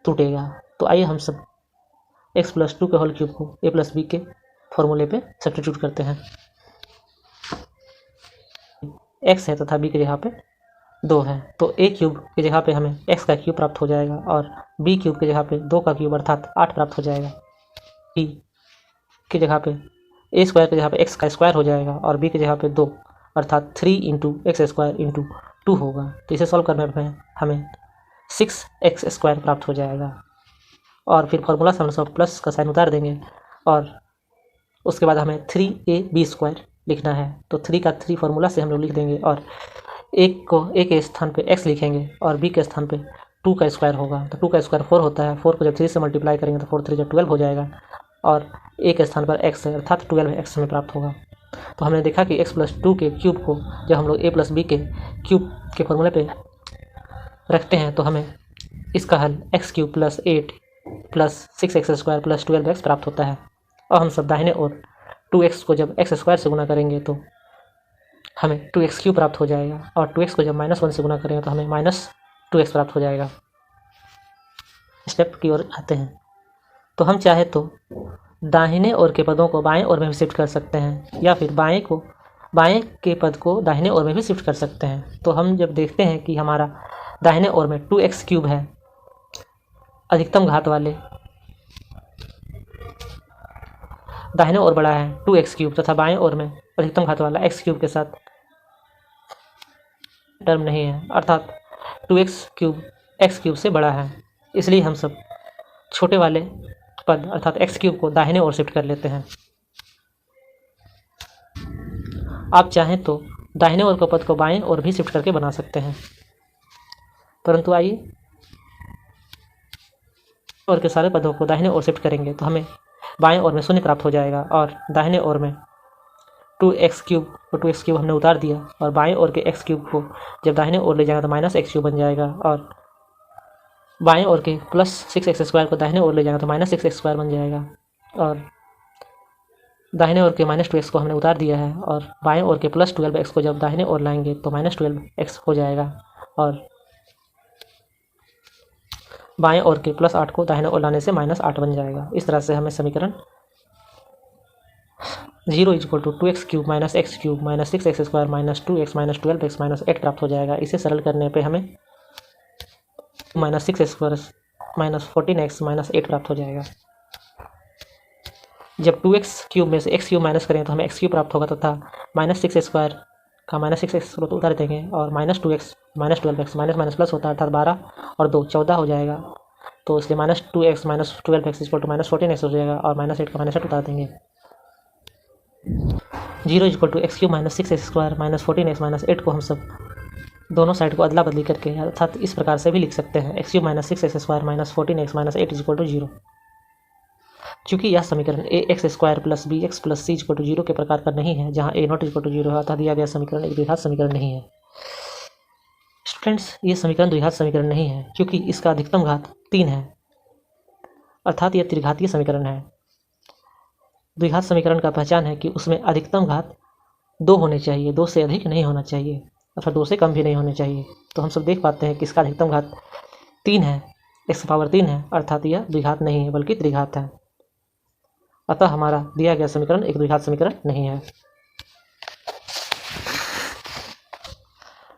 S2: टूटेगा। तो आइए हम सब x प्लस 2 के होल क्यूब को a प्लस बी के फॉर्मूले पे सब्स्टिट्यूट करते हैं। x है तथा b की जगह पे 2 है, तो a क्यूब की जगह पे हमें x का क्यूब प्राप्त हो जाएगा और b क्यूब की जगह पे 2 का क्यूब अर्थात 8 प्राप्त हो जाएगा। b की जगह पे a स्क्वायर की जगह पे x का स्क्वायर हो जाएगा और b की जगह पे 2 अर्थात 3 इंटू एक्स स्क्वायर इंटू 2 होगा। तो इसे सॉल्व करने में हमें 6x स्क्वायर प्राप्त हो जाएगा और फिर फॉर्मूला से हम सब प्लस का साइन उतार देंगे और उसके बाद हमें 3ab स्क्वायर लिखना है। तो 3 का 3 फार्मूला से हम लोग लिख देंगे और एक को a के स्थान पे x लिखेंगे और b के स्थान पे 2 का स्क्वायर होगा। तो 2 का स्क्वायर 4 होता है, 4 को जब 3 से मल्टीप्लाई करेंगे तो 4 3 जब 12 हो जाएगा और a के स्थान पर x है अर्थात 12x हमें प्राप्त होगा। तो हमने देखा कि x प्लस 2 के क्यूब को जब हम लोग a प्लस बी के क्यूब के फॉर्मूले पे रखते हैं तो हमें इसका हल x cube plus 8 plus 6x square plus 12x प्राप्त होता है। और हम सब दाहिने ओर 2x को जब x स्क्वायर से गुना करेंगे तो हमें 2x क्यूब प्राप्त हो जाएगा और 2x को जब -1 से गुना करेंगे तो हमें -2x प्राप्त हो जाएगा। स्टेप की ओर आते हैं, तो हम चाहे तो दाहिने ओर के पदों को बाएं ओर में भी शिफ्ट कर सकते हैं या फिर बाएं के पद को दाहिने ओर में भी शिफ्ट कर सकते हैं। तो हम जब देखते हैं कि हमारा दाहिने ओर में 2x क्यूब है अधिकतम घात वाले, दाहिने ओर बड़ा है 2x क्यूब तथा बाएं ओर में अधिकतम घात वाला x क्यूब के साथ टर्म नहीं है अर्थात 2x क्यूब x क्यूब से बड़ा है, इसलिए हम सब छोटे वाले पद अर्थात x क्यूब को दाहिने ओर शिफ्ट कर लेते हैं। आप चाहें तो दाहिने ओर के पद को बाएं ओर भी शिफ्ट करके बना सकते हैं, परंतु आइए और के सारे पदों को दाहिने ओर शिफ्ट करेंगे तो हमें बाएं ओर में 0 प्राप्त हो जाएगा और दाहिने ओर में 2x क्यूब और 2x क्यूब हमने उतार दिया और बाएं ओर के x क्यूब को जब दाहिने ओर ले जाएगा तो -x क्यूब बन जाएगा और बाएं ओर के प्लस 6x स्क्वायर को दाहिने ओर ले जाएगा तो -6x स्क्वायर बन जाएगा और दाहिने ओर के -2x को हमने उतार दिया है और बाएं ओर के प्लस 12x को जब दाहिने ओर लाएंगे तो -12x हो जाएगा और बाएं ओर के प्लस 8 को दाहिने ओर लाने से -8 बन जाएगा। इस तरह से हमें समीकरण 0 equal to 2x cube minus x cube minus 6x square minus 2x minus 12x minus 8 प्राप्त हो जाएगा। इसे सरल करने पे हमें minus 6 square minus 14x minus 8 प्राप्त हो जाएगा। जब 2x क्यूब में से x क्यूब माइनस करें तो हमें x क्यूब प्राप्त होगा तथा माइनस 6 स्क्वायर का माइनस 6x को उतार देंगे और minus 2x minus 12x minus minus plus होता है अर्थात 12 और 2 14 हो जाएगा। तो इसलिए minus 2x minus 12x equal to minus 14x हो जाएगा और माइनस 8 का माइनस 8 उतार देंगे। 0 equal to x cube minus 6x square minus 14x minus 8 को हम सब दोनों साइड को अदला बदली करके अर्थात इस प्रकार से भी लिख सकते हैं x cube minus 6x square minus 14x minus 8 equal to 0। चूँकि यह समीकरण a x square plus b x plus c equal to 0 के प्रकार का नहीं है, जहाँ ए नॉट इक्वल टू 0 है, अतः दिया गया समीकरण एक द्विघात समीकरण नहीं है। स्टूडेंट्स, ये समीकरण द्विघात समीकरण नहीं है क्योंकि इसका अधिकतम घात 3 है, अर्थात यह त्रिघातीय समीकरण है। द्विघात समीकरण का पहचान है कि उसमें अधिकतम घात 2 होने चाहिए, 2 से अधिक नहीं होना चाहिए अथवा 2 से कम भी नहीं होने चाहिए। तो हम सब देख पाते हैं कि इसका अधिकतम घात 3 है, x पावर 3 है, अर्थात यह द्विघात नहीं है बल्कि त्रिघात है। अतः हमारा दिया गया समीकरण एक द्विघात समीकरण नहीं है।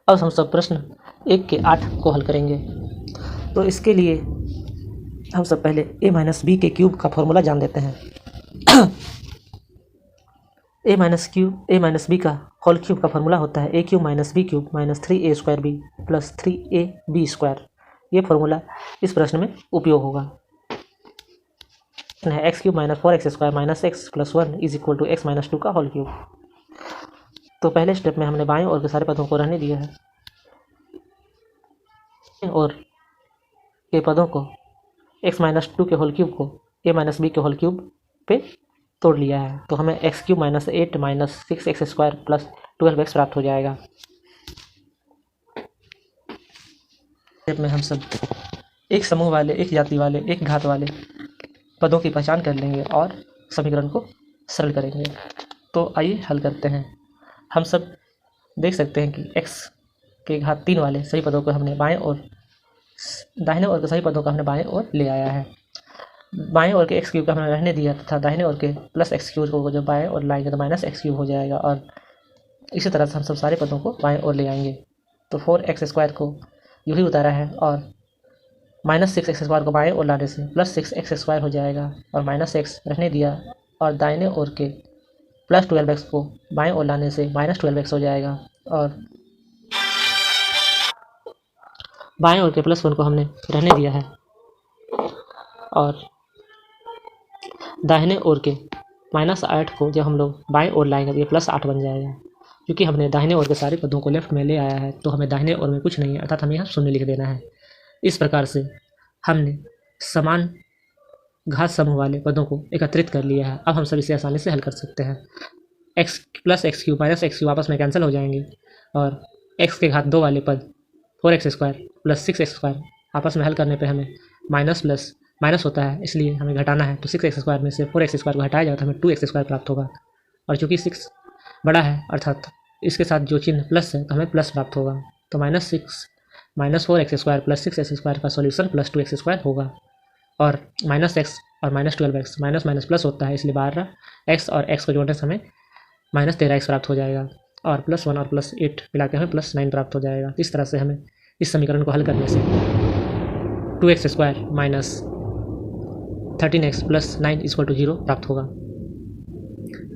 S2: अब हम सब प्रश्न 1 के 8 को हल करेंगे। तो इसके लिए हम सब पहले a माइनस बी के क्यूब का फॉर्मूला जान लेते हैं। a माइनस बी का होल क्यूब का फॉर्मूला होता है a cube minus b cube minus 3a square b plus 3ab square. ये फॉर्मूला इस प्रश्न में उपयोग होगा। है x cube minus 4x square minus x plus 1 is equal to x minus 2 का होल क्यूब। तो पहले स्टेप में हमने बाएं और के सारे पदों को रहने दिया है और के पदों को x माइनस 2 के होल क्यूब को a माइनस बी के होल क्यूब पे तोड़ लिया है। तो हमें x cube minus 8 minus 6x square plus 12x प्राप्त हो जाएगा। स्टेप में हम सब एक समूह वाले, एक जाति वाले, एक घात वाले पदों की पहचान कर लेंगे और समीकरण को सरल करेंगे। तो आइए हल करते हैं। हम सब देख सकते हैं कि x के घात 3 वाले सभी पदों को हमने बाएं और दाहिने ओर के सभी पदों को हमने बाएं ओर ले आया है। बाएं ओर के x क्यूब का हमने रहने दिया तथा दाहिने ओर के प्लस एक्स क्यूब को जब बाएं ओर लाएंगे तो माइनस एक्स क्यूब हो जाएगा और इसी तरह से हम सब सारे पदों को बाएं ओर ले आएंगे। तो 4x स्क्वायर को यूँ ही उतारा है और माइनस 6x स्क्वायर को बाएं ओर लाने से प्लस 6x स्क्वायर हो जाएगा और माइनस x रहने दिया और दाहिने ओर के प्लस 12x को बाएं ओर लाने से माइनस 12x हो जाएगा और बाएं ओर के प्लस 1 को हमने रहने दिया है और दाहिने ओर के माइनस 8 को जब हम लोग बाएं ओर लाएंगे तो ये प्लस 8 बन जाएगा। क्योंकि हमने दाहिने ओर के सारे पदों को लेफ्ट में ले आया है तो हमें दाहिने ओर में कुछ नहीं है, अर्थात हमें यहाँ शून्य लिख देना है। इस प्रकार से हमने समान घात समूह वाले पदों को एकत्रित कर लिया है। अब हम सब इसे आसानी से हल कर सकते हैं। x plus x cube minus x cube आपस में कैंसिल हो जाएंगे और x के घात 2 वाले पद 4x square plus 6x square आपस में हल करने पे हमें माइनस प्लस माइनस होता है, इसलिए हमें घटाना है। तो 6x स्क्वायर में से 4x स्क्वायर को हटाया जाए तो हमें 2x स्क्वायर प्राप्त होगा और चूँकि 6 बड़ा है अर्थात इसके साथ जो चिन्ह प्लस है तो हमें प्लस प्राप्त होगा। तो minus 6 minus 4x square plus 6x square का सॉल्यूशन प्लस 2x स्क्वायर होगा और माइनस x और minus 12x minus minus plus होता है, इसलिए 12x और x को जोड़ने से हमें माइनस 13x प्राप्त हो जाएगा और प्लस 1 और प्लस 8 मिला के हमें प्लस 9 प्राप्त हो जाएगा। इस तरह से हमें इस समीकरण को हल करने से 2x square minus 13x plus 9 equal to 0 प्राप्त होगा।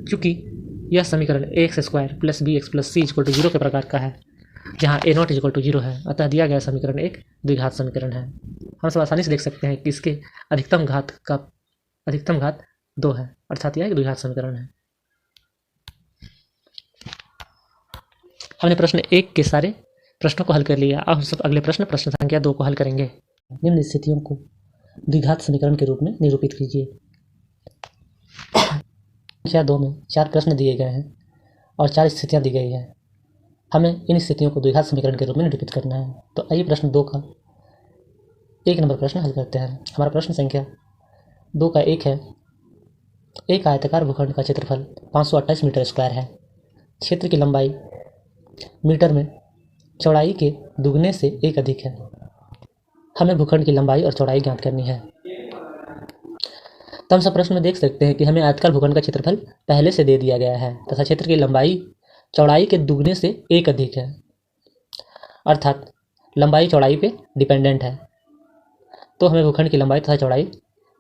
S2: चूँकि यह समीकरण ax square plus bx plus c equal to 0 के प्रकार का है, जहाँ a नॉट इक्वल टू 0 है, अतः दिया गया समीकरण एक द्विघात समीकरण है। हम सब आसानी से देख सकते हैं कि इसके अधिकतम घात 2 है, अर्थात यह एक द्विघात समीकरण है। हमने प्रश्न 1 के सारे प्रश्नों को हल कर लिया। अब हम सब अगले प्रश्न संख्या 2 को हल करेंगे। निम्न स्थितियों को द्विघात समीकरण के रूप में निरूपित कीजिए। संख्या 2 में 4 प्रश्न दिए गए हैं और 4 स्थितियाँ दी गई है। हमें इन स्थितियों को द्विघात समीकरण के रूप में निरूपित करना है। तो आइए प्रश्न 2 का 1 नंबर प्रश्न हल करते हैं। हमारा प्रश्न संख्या 2 का 1 है, एक आयताकार भूखंड का क्षेत्रफल 528 मीटर स्क्वायर है। क्षेत्र की लंबाई मीटर में चौड़ाई के दुगने से 1 अधिक है। हमें भूखंड की लंबाई और चौड़ाई ज्ञात करनी है तो हम सब प्रश्न में देख सकते हैं कि हमें आयताकार भूखंड का क्षेत्रफल पहले से दे दिया गया है तथा क्षेत्र की लंबाई चौड़ाई के दुगने से एक अधिक है, अर्थात लंबाई चौड़ाई पे डिपेंडेंट है। तो हमें भूखंड की लंबाई तथा चौड़ाई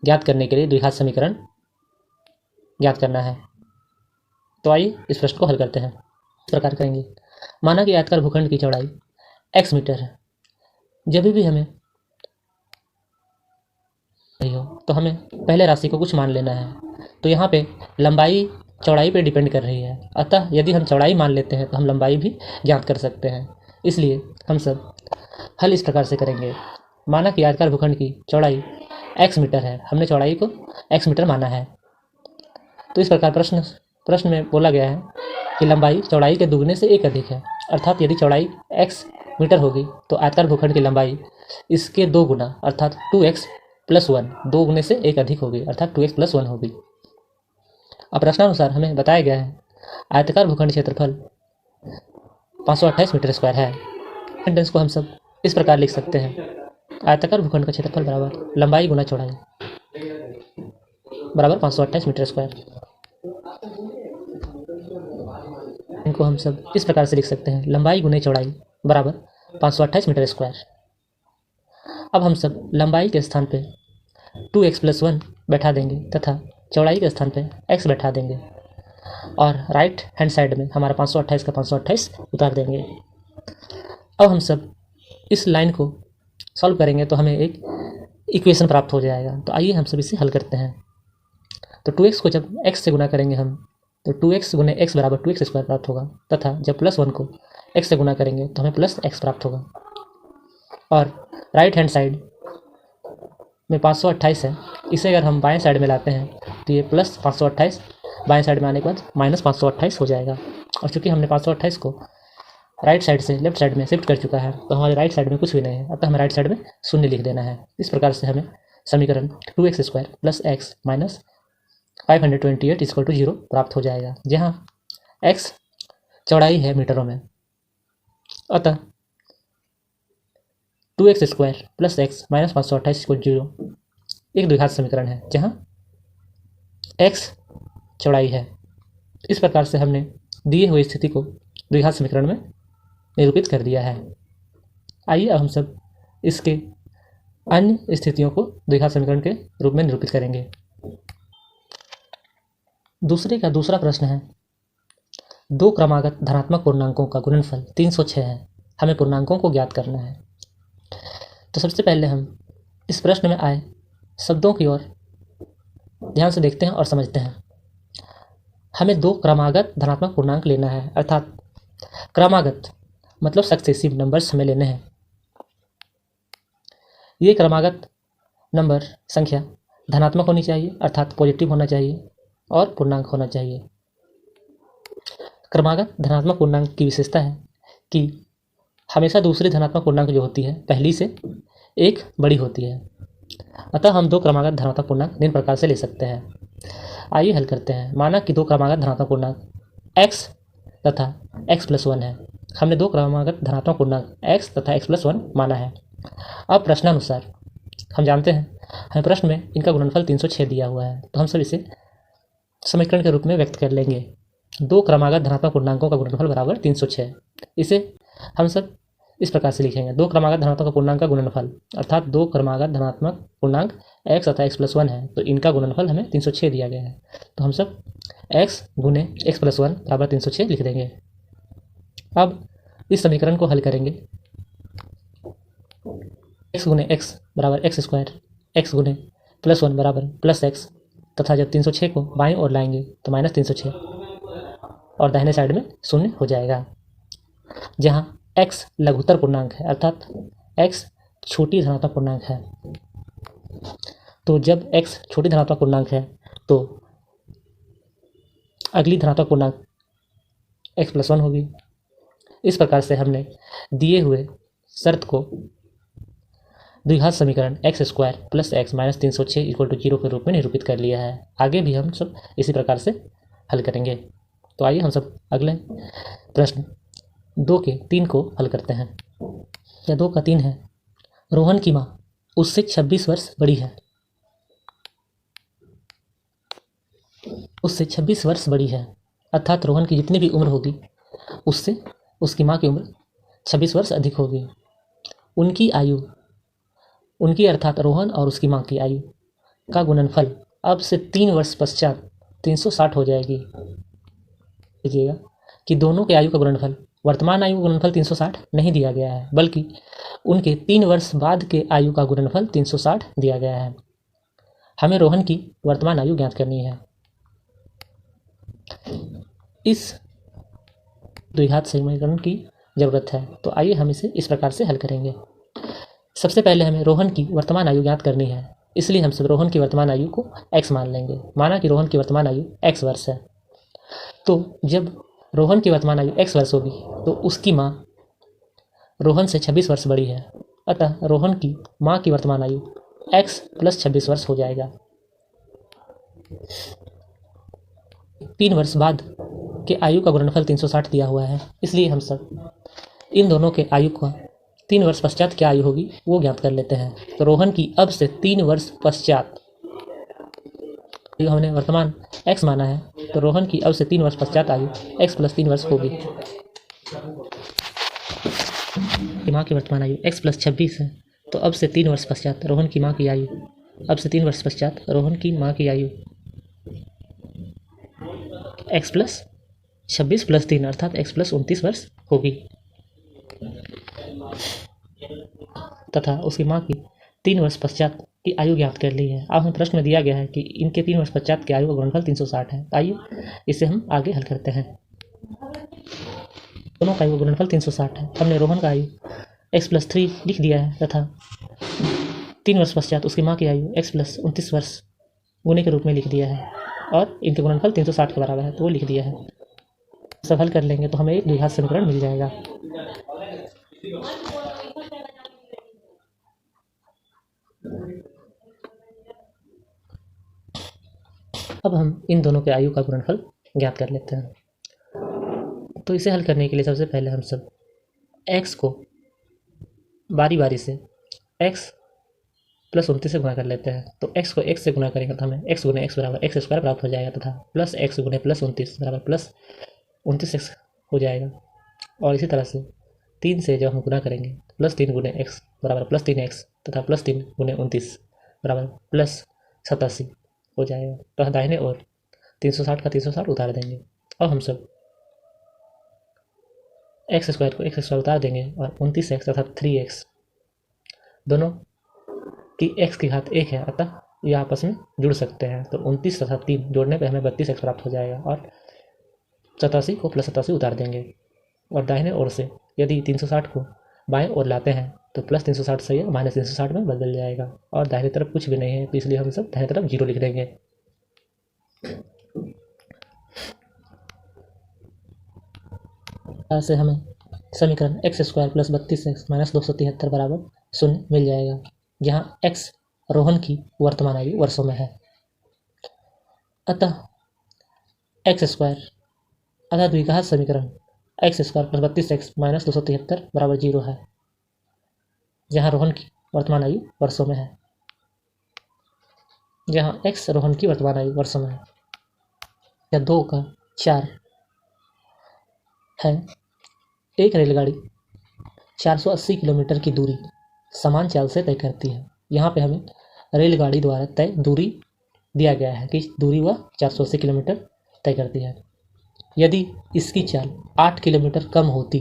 S2: ज्ञात करने के लिए द्विघात समीकरण ज्ञात करना है। तो आइए इस प्रश्न को हल करते हैं। इस प्रकार करेंगे, माना कि आयताकार भूखंड की चौड़ाई x मीटर है। जब भी हमें नहीं हो तो हमें पहले राशि को कुछ मान लेना है। तो यहाँ पे लंबाई चौड़ाई पे डिपेंड कर रही है, अतः यदि हम चौड़ाई मान लेते हैं तो हम लंबाई भी ज्ञात कर सकते हैं। इसलिए हम सब हल इस प्रकार से करेंगे, माना कि आयताकार भूखंड की चौड़ाई x मीटर है, हमने चौड़ाई को x मीटर माना है। तो इस प्रकार प्रश्न में बोला गया है कि लंबाई चौड़ाई के दुगने से एक अधिक है, अर्थात यदि चौड़ाई x मीटर होगी तो आयताकार भूखंड की लंबाई इसके 2 गुना अर्थात 2x + 1 2 गुने से एक अधिक होगी, अर्थात 2x + 1 होगी। अब प्रश्नानुसार हमें बताया गया है आयताकार भूखंड क्षेत्रफल 528 मीटर स्क्वायर है। सेंटेंस को हम सब इस प्रकार लिख सकते हैं, आयताकार भूखंड का क्षेत्रफल बराबर लंबाई गुना चौड़ाई बराबर 528 मीटर स्क्वायर। इनको हम सब इस प्रकार से लिख सकते हैं, लंबाई गुने चौड़ाई बराबर 528 मीटर स्क्वायर। अब हम सब लंबाई के स्थान पे 2x + 1 बैठा देंगे तथा चौड़ाई के स्थान पे x बैठा देंगे और राइट हैंड साइड में हमारा 528 का 528 उतार देंगे। अब हम सब इस लाइन को सॉल्व करेंगे तो हमें एक इक्वेशन प्राप्त हो जाएगा। तो आइए हम सब इसे हल करते हैं। तो 2x को जब x से गुना करेंगे हम तो 2x गुने x बराबर 2x स्क्वायर प्राप्त होगा तथा जब +1 को x से गुना करेंगे तो हमें +x प्राप्त होगा। और राइट हैंड साइड में 528 है, इसे अगर हम बाएं साइड में लाते हैं तो ये +528 बाएं साइड में आने के बाद -528 हो जाएगा। और चूँकि हमने 528 को राइट साइड से लेफ्ट साइड में शिफ्ट कर चुका है तो हमारे राइट साइड में कुछ भी नहीं है, अतः हमें राइट साइड में 0 लिख देना है। इस प्रकार से हमें समीकरण 2x स्क्वायर + x माइनस 528 = 0 प्राप्त हो जाएगा, जहाँ x चौड़ाई है मीटरों में। अतः 2x स्क्वायर + x माइनस 528 = 0 एक द्विघात समीकरण है जहाँ x चौड़ाई है। इस प्रकार से हमने दिए हुए स्थिति को द्विघात समीकरण में निरूपित कर दिया है। आइए अब हम सब इसके अन्य स्थितियों को द्विघात समीकरण के रूप में निरूपित करेंगे। दूसरा प्रश्न है, 2 क्रमागत धनात्मक पूर्णांकों का गुणनफल 306 है, हमें पूर्णांकों को ज्ञात करना है। तो सबसे पहले हम इस प्रश्न में आए शब्दों की ओर ध्यान से देखते हैं और समझते हैं। हमें 2 क्रमागत धनात्मक पूर्णांक लेना है, अर्थात क्रमागत मतलब सक्सेसिव नंबर्स हमें लेने हैं। ये क्रमागत नंबर संख्या धनात्मक होनी चाहिए, अर्थात पॉजिटिव होना चाहिए और पूर्णांक होना चाहिए। क्रमागत धनात्मक पूर्णांक की विशेषता है कि हमेशा दूसरी धनात्मक पूर्णांक जो होती है पहली से एक बड़ी होती है। अतः हम 2 क्रमागत धनात्मक पूर्णांक निम्न प्रकार से ले सकते हैं। आइए हल करते हैं। माना कि 2 क्रमागत धनात्मक पूर्णांक x तथा x + 1 है। हमने 2 क्रमागत धनात्मक पूर्णांक x तथा x + 1 माना है। अब प्रश्नानुसार हम जानते हैं हमें प्रश्न में इनका गुणनफल 306 दिया हुआ है, तो हम सब इसे समीकरण के रूप में व्यक्त कर लेंगे। 2 क्रमागत धनात्मक पूर्णांकों का गुणनफल बराबर 306। इसे हम सब इस प्रकार से लिखेंगे, 2 क्रमागत धनात्मक पूर्णांक का गुणनफल अर्थात 2 क्रमागत धनात्मक पूर्णांक x तथा x + 1 है, तो इनका गुणनफल हमें 306 दिया गया है। तो हम सब x गुने x + 1 बराबर 306 लिख देंगे। अब इस समीकरण को हल करेंगे। x गुने x बराबर x स्क्वायर, x गुने +1 बराबर +x तथा जब 306 को बाईं ओर लाएंगे तो -306 और दाहिने साइड में 0 हो जाएगा, जहाँ x लघुत्तर पूर्णांक है, अर्थात x छोटी धनात्मक पूर्णांक है। तो जब x छोटी धनात्मक पूर्णांक है तो अगली धनात्मक पूर्णांक x + 1 होगी। इस प्रकार से हमने दिए हुए शर्त को द्विघात समीकरण x स्क्वायर + x माइनस 306 = 0 के रूप में निरूपित कर लिया है। आगे भी हम सब इसी प्रकार से हल करेंगे। तो आइए हम सब अगले प्रश्न 2 के 3 को हल करते हैं। या 2 का 3 है, रोहन की माँ उससे 26 वर्ष बड़ी है। उससे 26 वर्ष बड़ी है, अर्थात रोहन की जितनी भी उम्र होगी उससे उसकी माँ की उम्र 26 वर्ष अधिक होगी। उनकी आयु, उनकी अर्थात रोहन और उसकी माँ की आयु का गुणनफल अब से 3 वर्ष पश्चात 360 हो जाएगी। लीजिएगा कि दोनों के आयु का गुणनफल, वर्तमान आयु का गुणनफल 360 नहीं दिया गया है, बल्कि उनके 3 वर्ष बाद के आयु का गुणनफल 360 दिया गया है। हमें रोहन की वर्तमान आयु ज्ञात करनी है। इस द्विघात समीकरण की जरूरत है, तो आइए हम इसे इस प्रकार से हल करेंगे। सबसे पहले हमें रोहन की वर्तमान आयु ज्ञात करनी है, इसलिए हम सब रोहन की वर्तमान आयु को x मान लेंगे। माना कि रोहन की वर्तमान आयु x वर्ष है, तो जब रोहन की वर्तमान आयु x वर्ष होगी तो उसकी माँ रोहन से 26 वर्ष बड़ी है, अतः रोहन की माँ की वर्तमान आयु x + 26 वर्ष हो जाएगा। 3 वर्ष बाद के आयु का गुणनफल 360 दिया हुआ है, इसलिए हम सब इन दोनों के आयु का 3 वर्ष पश्चात क्या आयु होगी वो ज्ञात कर लेते हैं। तो रोहन की अब से 3 वर्ष पश्चात, हमने वर्तमान x माना है, तो रोहन की अब से 3 वर्ष पश्चात आयु x + 3 वर्ष होगी। माँ की वर्तमान आयु x + 26 है, तो अब से 3 वर्ष पश्चात रोहन की माँ की आयु, अब से 3 वर्ष पश्चात रोहन की माँ की आयु x + 26 + 3 अर्थात x + 29 वर्ष होगी, तथा उसकी माँ की 3 वर्ष पश्चात की आयु ज्ञात कर ली है। अब हमें प्रश्न में दिया गया है कि इनके 3 वर्ष पश्चात की आयु का गुणनफल 360 है। आइए इसे हम आगे हल करते हैं। दोनों का आयु का गुणनफल 360 है। हमने रोहन का आयु x + 3 लिख दिया है तथा 3 वर्ष पश्चात उसकी माँ की आयु x + 29 वर्ष गुणे के रूप में लिख दिया है, और इनके गुणनफल 360 के बराबर है, तो वो लिख दिया है। सब हल कर लेंगे तो हमें एक द्विघात समीकरण मिल जाएगा। अब हम इन दोनों के आयु का गुणनफल ज्ञात कर लेते हैं। तो इसे हल करने के लिए सबसे पहले हम सब x को बारी बारी से x + 29 से गुणा कर लेते हैं। तो x को x से गुणा करेंगे तो हमें x × x = x² प्राप्त हो जाएगा, तथा प्लस x × +29 = +29x हो जाएगा। और इसी तरह से 3 से जब हम गुणा करेंगे +3 × x = +3x तथा +3 × 29 = +87 हो जाएगा। तो दाहिने ओर 360 का 360 उतार देंगे, और हम सब x² को x² उतार देंगे, और 29x तथा 3x दोनों की x की घात 1 है, अतः ये आपस में जुड़ सकते हैं। तो 29 तथा 3 जोड़ने पर हमें 32x प्राप्त हो जाएगा, और 87 को +87 उतार देंगे। और दाहिने ओर से यदि 360 को बाएं ओर लाते हैं तो +360 सही है, -360 में बदल जाएगा, और दाहिने तरफ कुछ भी नहीं है, तो इसलिए हम सब दाहिने तरफ 0 लिख देंगे। ऐसे हमें समीकरण x² + 32x - 273 = 0 मिल जाएगा, जहाँ x रोहन की वर्तमान आयु वर्षों में है। अतः x² अतः द्विघात समीकरण x² + 32x - 273 = 0 है, जहाँ रोहन की वर्तमान आयु वर्षों में है। जहाँ x रोहन की वर्तमान आयु वर्षों में है, या 2 का 4 है। एक रेलगाड़ी 480 किलोमीटर की दूरी समान चाल से तय करती है। यहाँ पे हमें रेलगाड़ी द्वारा तय दूरी दिया गया है कि दूरी वह 480 किलोमीटर तय करती है। यदि इसकी चाल 8 किलोमीटर कम होती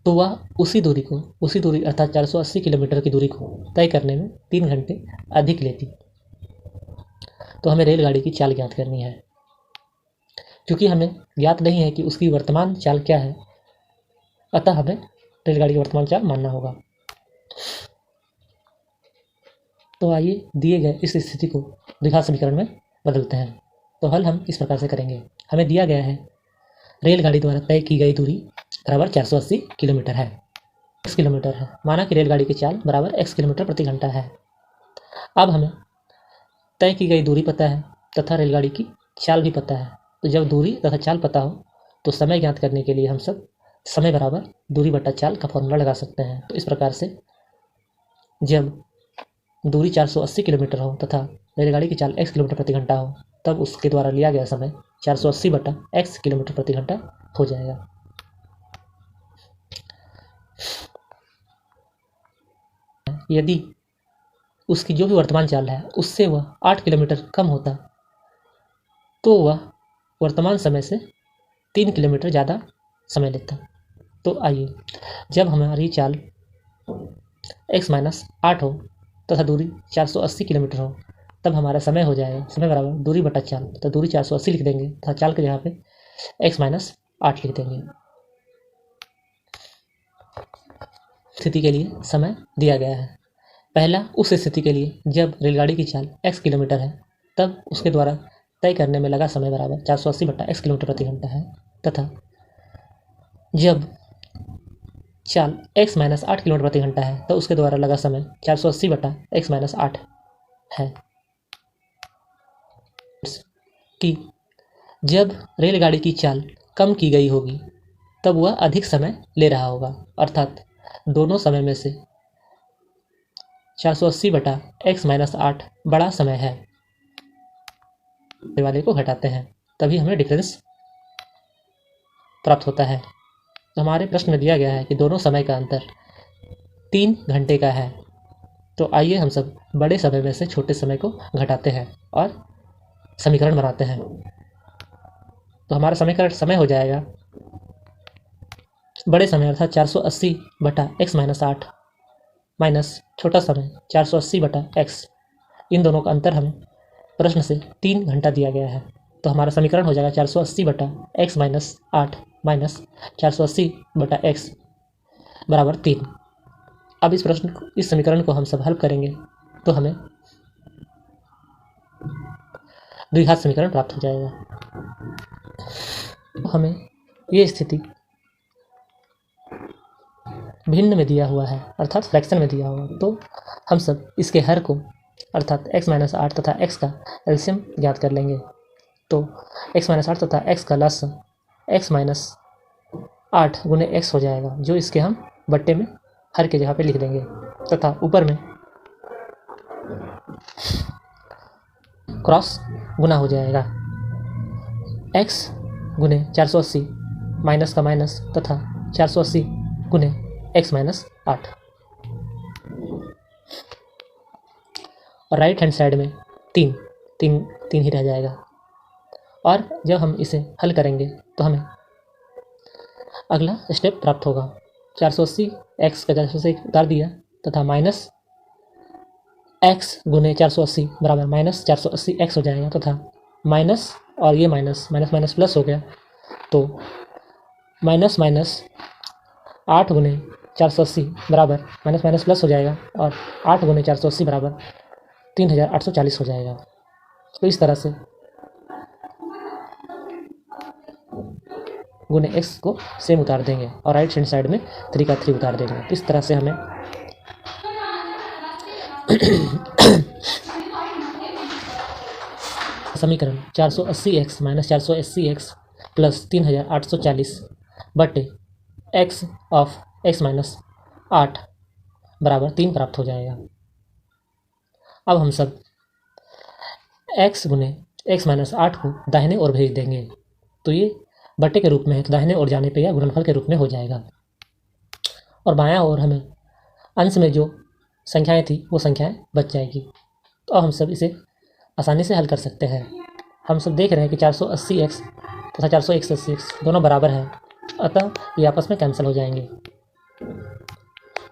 S2: तो वह उसी दूरी अर्थात 480 किलोमीटर की दूरी को तय करने में 3 घंटे अधिक लेती। तो हमें रेलगाड़ी की चाल ज्ञात करनी है। क्योंकि हमें ज्ञात नहीं है कि उसकी वर्तमान चाल क्या है, अतः हमें रेलगाड़ी की वर्तमान चाल मानना होगा। तो आइए दिए गए इस स्थिति को द्विघात समीकरण में बदलते हैं। तो हल हम इस प्रकार से करेंगे। हमें दिया गया है रेलगाड़ी द्वारा तय की गई दूरी बराबर 480 किलोमीटर है, x किलोमीटर है। माना कि रेलगाड़ी की चाल बराबर x किलोमीटर प्रति घंटा है। अब हमें तय की गई दूरी पता है तथा रेलगाड़ी की चाल भी पता है। तो जब दूरी तथा चाल पता हो तो समय ज्ञात करने के लिए हम सब समय बराबर दूरी बटा चाल का फॉर्मूला लगा सकते हैं। तो इस प्रकार से जब दूरी 480 किलोमीटर हो तथा रेलगाड़ी की चाल x किलोमीटर प्रति घंटा हो तब उसके द्वारा लिया गया समय 480/x किलोमीटर प्रति घंटा हो जाएगा। यदि उसकी जो भी वर्तमान चाल है उससे वह 8 किलोमीटर कम होता तो वह वर्तमान समय से 3 किलोमीटर ज़्यादा समय लेता। तो आइए, जब हमारी चाल x-8 हो तथा दूरी 480 किलोमीटर हो तब हमारा समय हो जाएगा समय बराबर दूरी बटा चाल। तो दूरी 480 लिख देंगे तथा चाल के जगह पे x-8 लिख देंगे। स्थिति के लिए समय दिया गया है। पहला उस स्थिति के लिए जब रेलगाड़ी की चाल x किलोमीटर है तब उसके द्वारा तय करने में लगा समय बराबर 480/x किलोमीटर प्रति घंटा है, तथा जब चाल x-8 किलोमीटर प्रति घंटा है तो उसके द्वारा लगा समय 480/x-8 है। कि जब रेलगाड़ी की चाल कम की गई होगी तब वह अधिक समय ले रहा होगा, अर्थात दोनों समय में से 480/x-8 बड़ा समय है। वाले को घटाते हैं तभी हमें डिफरेंस प्राप्त होता है। तो हमारे प्रश्न में दिया गया है कि दोनों समय का अंतर 3 घंटे का है। तो आइए हम सब बड़े समय में से छोटे समय को घटाते हैं और समीकरण बनाते हैं। तो हमारा समीकरण समय हो जाएगा बड़े समय अर्थात 480/x-8 माइनस छोटा समय 480/x। इन दोनों का अंतर हमें प्रश्न से 3 घंटा दिया गया है। तो हमारा समीकरण हो जाएगा 480/x-8 माइनस 480/x बराबर 3। अब इस समीकरण को हम सब हल करेंगे तो हमें द्विघात समीकरण प्राप्त हो जाएगा। तो हमें ये स्थिति भिन्न में दिया हुआ है अर्थात फ्रैक्शन में दिया हुआ, तो हम सब इसके हर को अर्थात x-8 तथा x का एलसीएम ज्ञात कर लेंगे। तो x-8 तथा x का लसाअ x-8 गुने x हो जाएगा, जो इसके हम बट्टे में हर के जगह पे लिख देंगे तथा ऊपर में क्रॉस गुना हो जाएगा। x गुने 480 माइनस का माइनस तथा 480 गुने x-8 और राइट हैंड साइड में 3 ही रह जाएगा। और जब हम इसे हल करेंगे तो हमें अगला स्टेप प्राप्त होगा। 480 x का 480 उतार दिया तथा माइनस x गुने 480 बराबर माइनस 480 x हो जाएगा तथा माइनस और ये माइनस प्लस हो गया, तो माइनस 8 गुने 480 बराबर माइनस प्लस हो जाएगा और 8 गुने 480 बराबर 3840 हो जाएगा। तो इस तरह से गुने x को सेम उतार देंगे और राइट हैंड साइड में 3 का 3 उतार देंगे। तो इस तरह से हमें समीकरण 480x माइनस 480x प्लस 3840 बटे x ऑफ x-8 बराबर 3 प्राप्त हो जाएगा। अब हम सब x गुने x-8 को दाहिने ओर भेज देंगे, तो ये बटे के रूप में है तो दाहिने ओर जाने पे यह गुणनफल के रूप में हो जाएगा। और बायां ओर हमें अंश में जो संख्याएं थी वो संख्याएं बच जाएगी। तो अब हम सब इसे आसानी से हल कर सकते हैं। हम सब देख रहे हैं कि 480x तथा 481x दोनों बराबर हैं, अतः ये आपस में कैंसिल हो जाएंगे।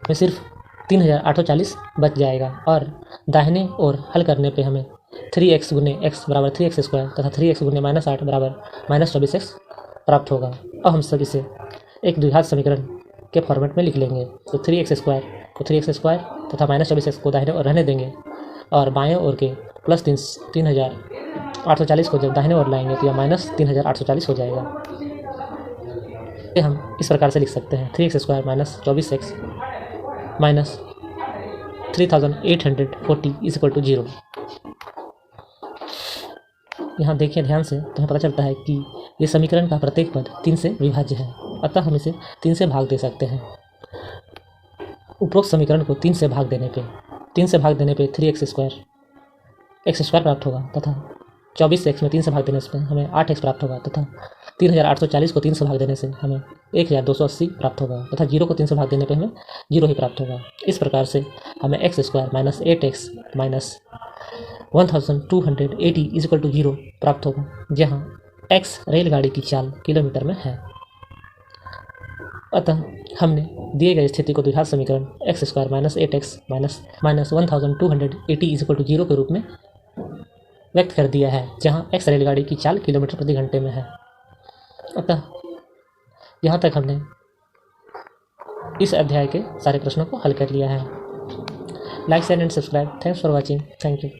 S2: में सिर्फ 3840 बच जाएगा और दाहिने ओर हल करने पे हमें 3x गुने x बराबर 3x² तथा 3x गुने -8 बराबर -24x प्राप्त होगा। अब हम सब इसे एक द्विघात समीकरण के फॉर्मेट में लिख लेंगे। तो 3x² को 3x² तथा -24x को दाहिने ओर रहने देंगे और बाएं ओर के प्लस 3840 को जब दाहिने ओर लाएंगे तो यह -3840 हो जाएगा। हम इस प्रकार से लिख सकते हैं 3x² minus 24x minus 3840 is equal to 0। यहाँ देखिए ध्यान से तो हमें पता चलता है कि ये समीकरण का प्रत्येक पद 3 से विभाज्य है, अतः हम इसे 3 से भाग दे सकते हैं। उपरोक्त समीकरण को 3 से भाग देने पे 3x² x² प्राप्त होगा तथा 24 से x में 3 से भाग देने से हमें 8x प्राप्त होगा तथा 3840 को 3 से भाग देने से हमें 1280 प्राप्त होगा तथा 0 को 3 से भाग देने पे हमें 0 ही प्राप्त होगा। इस प्रकार से हमें x² minus 8x minus 1280 equal to 0 प्राप्त होगा, जहाँ x रेलगाड़ी की चाल किलोमीटर में है। अतः हमने दिए गए स्थिति को द्विघात समीकरण x² minus 8x minus 1280 equal to 0 के रूप में व्यक्त कर दिया है, जहाँ x रेलगाड़ी की चाल किलोमीटर प्रति घंटे में है। अतः यहाँ तक हमने इस अध्याय के सारे प्रश्नों को हल कर लिया है। Like share and subscribe. Thanks for watching. Thank you.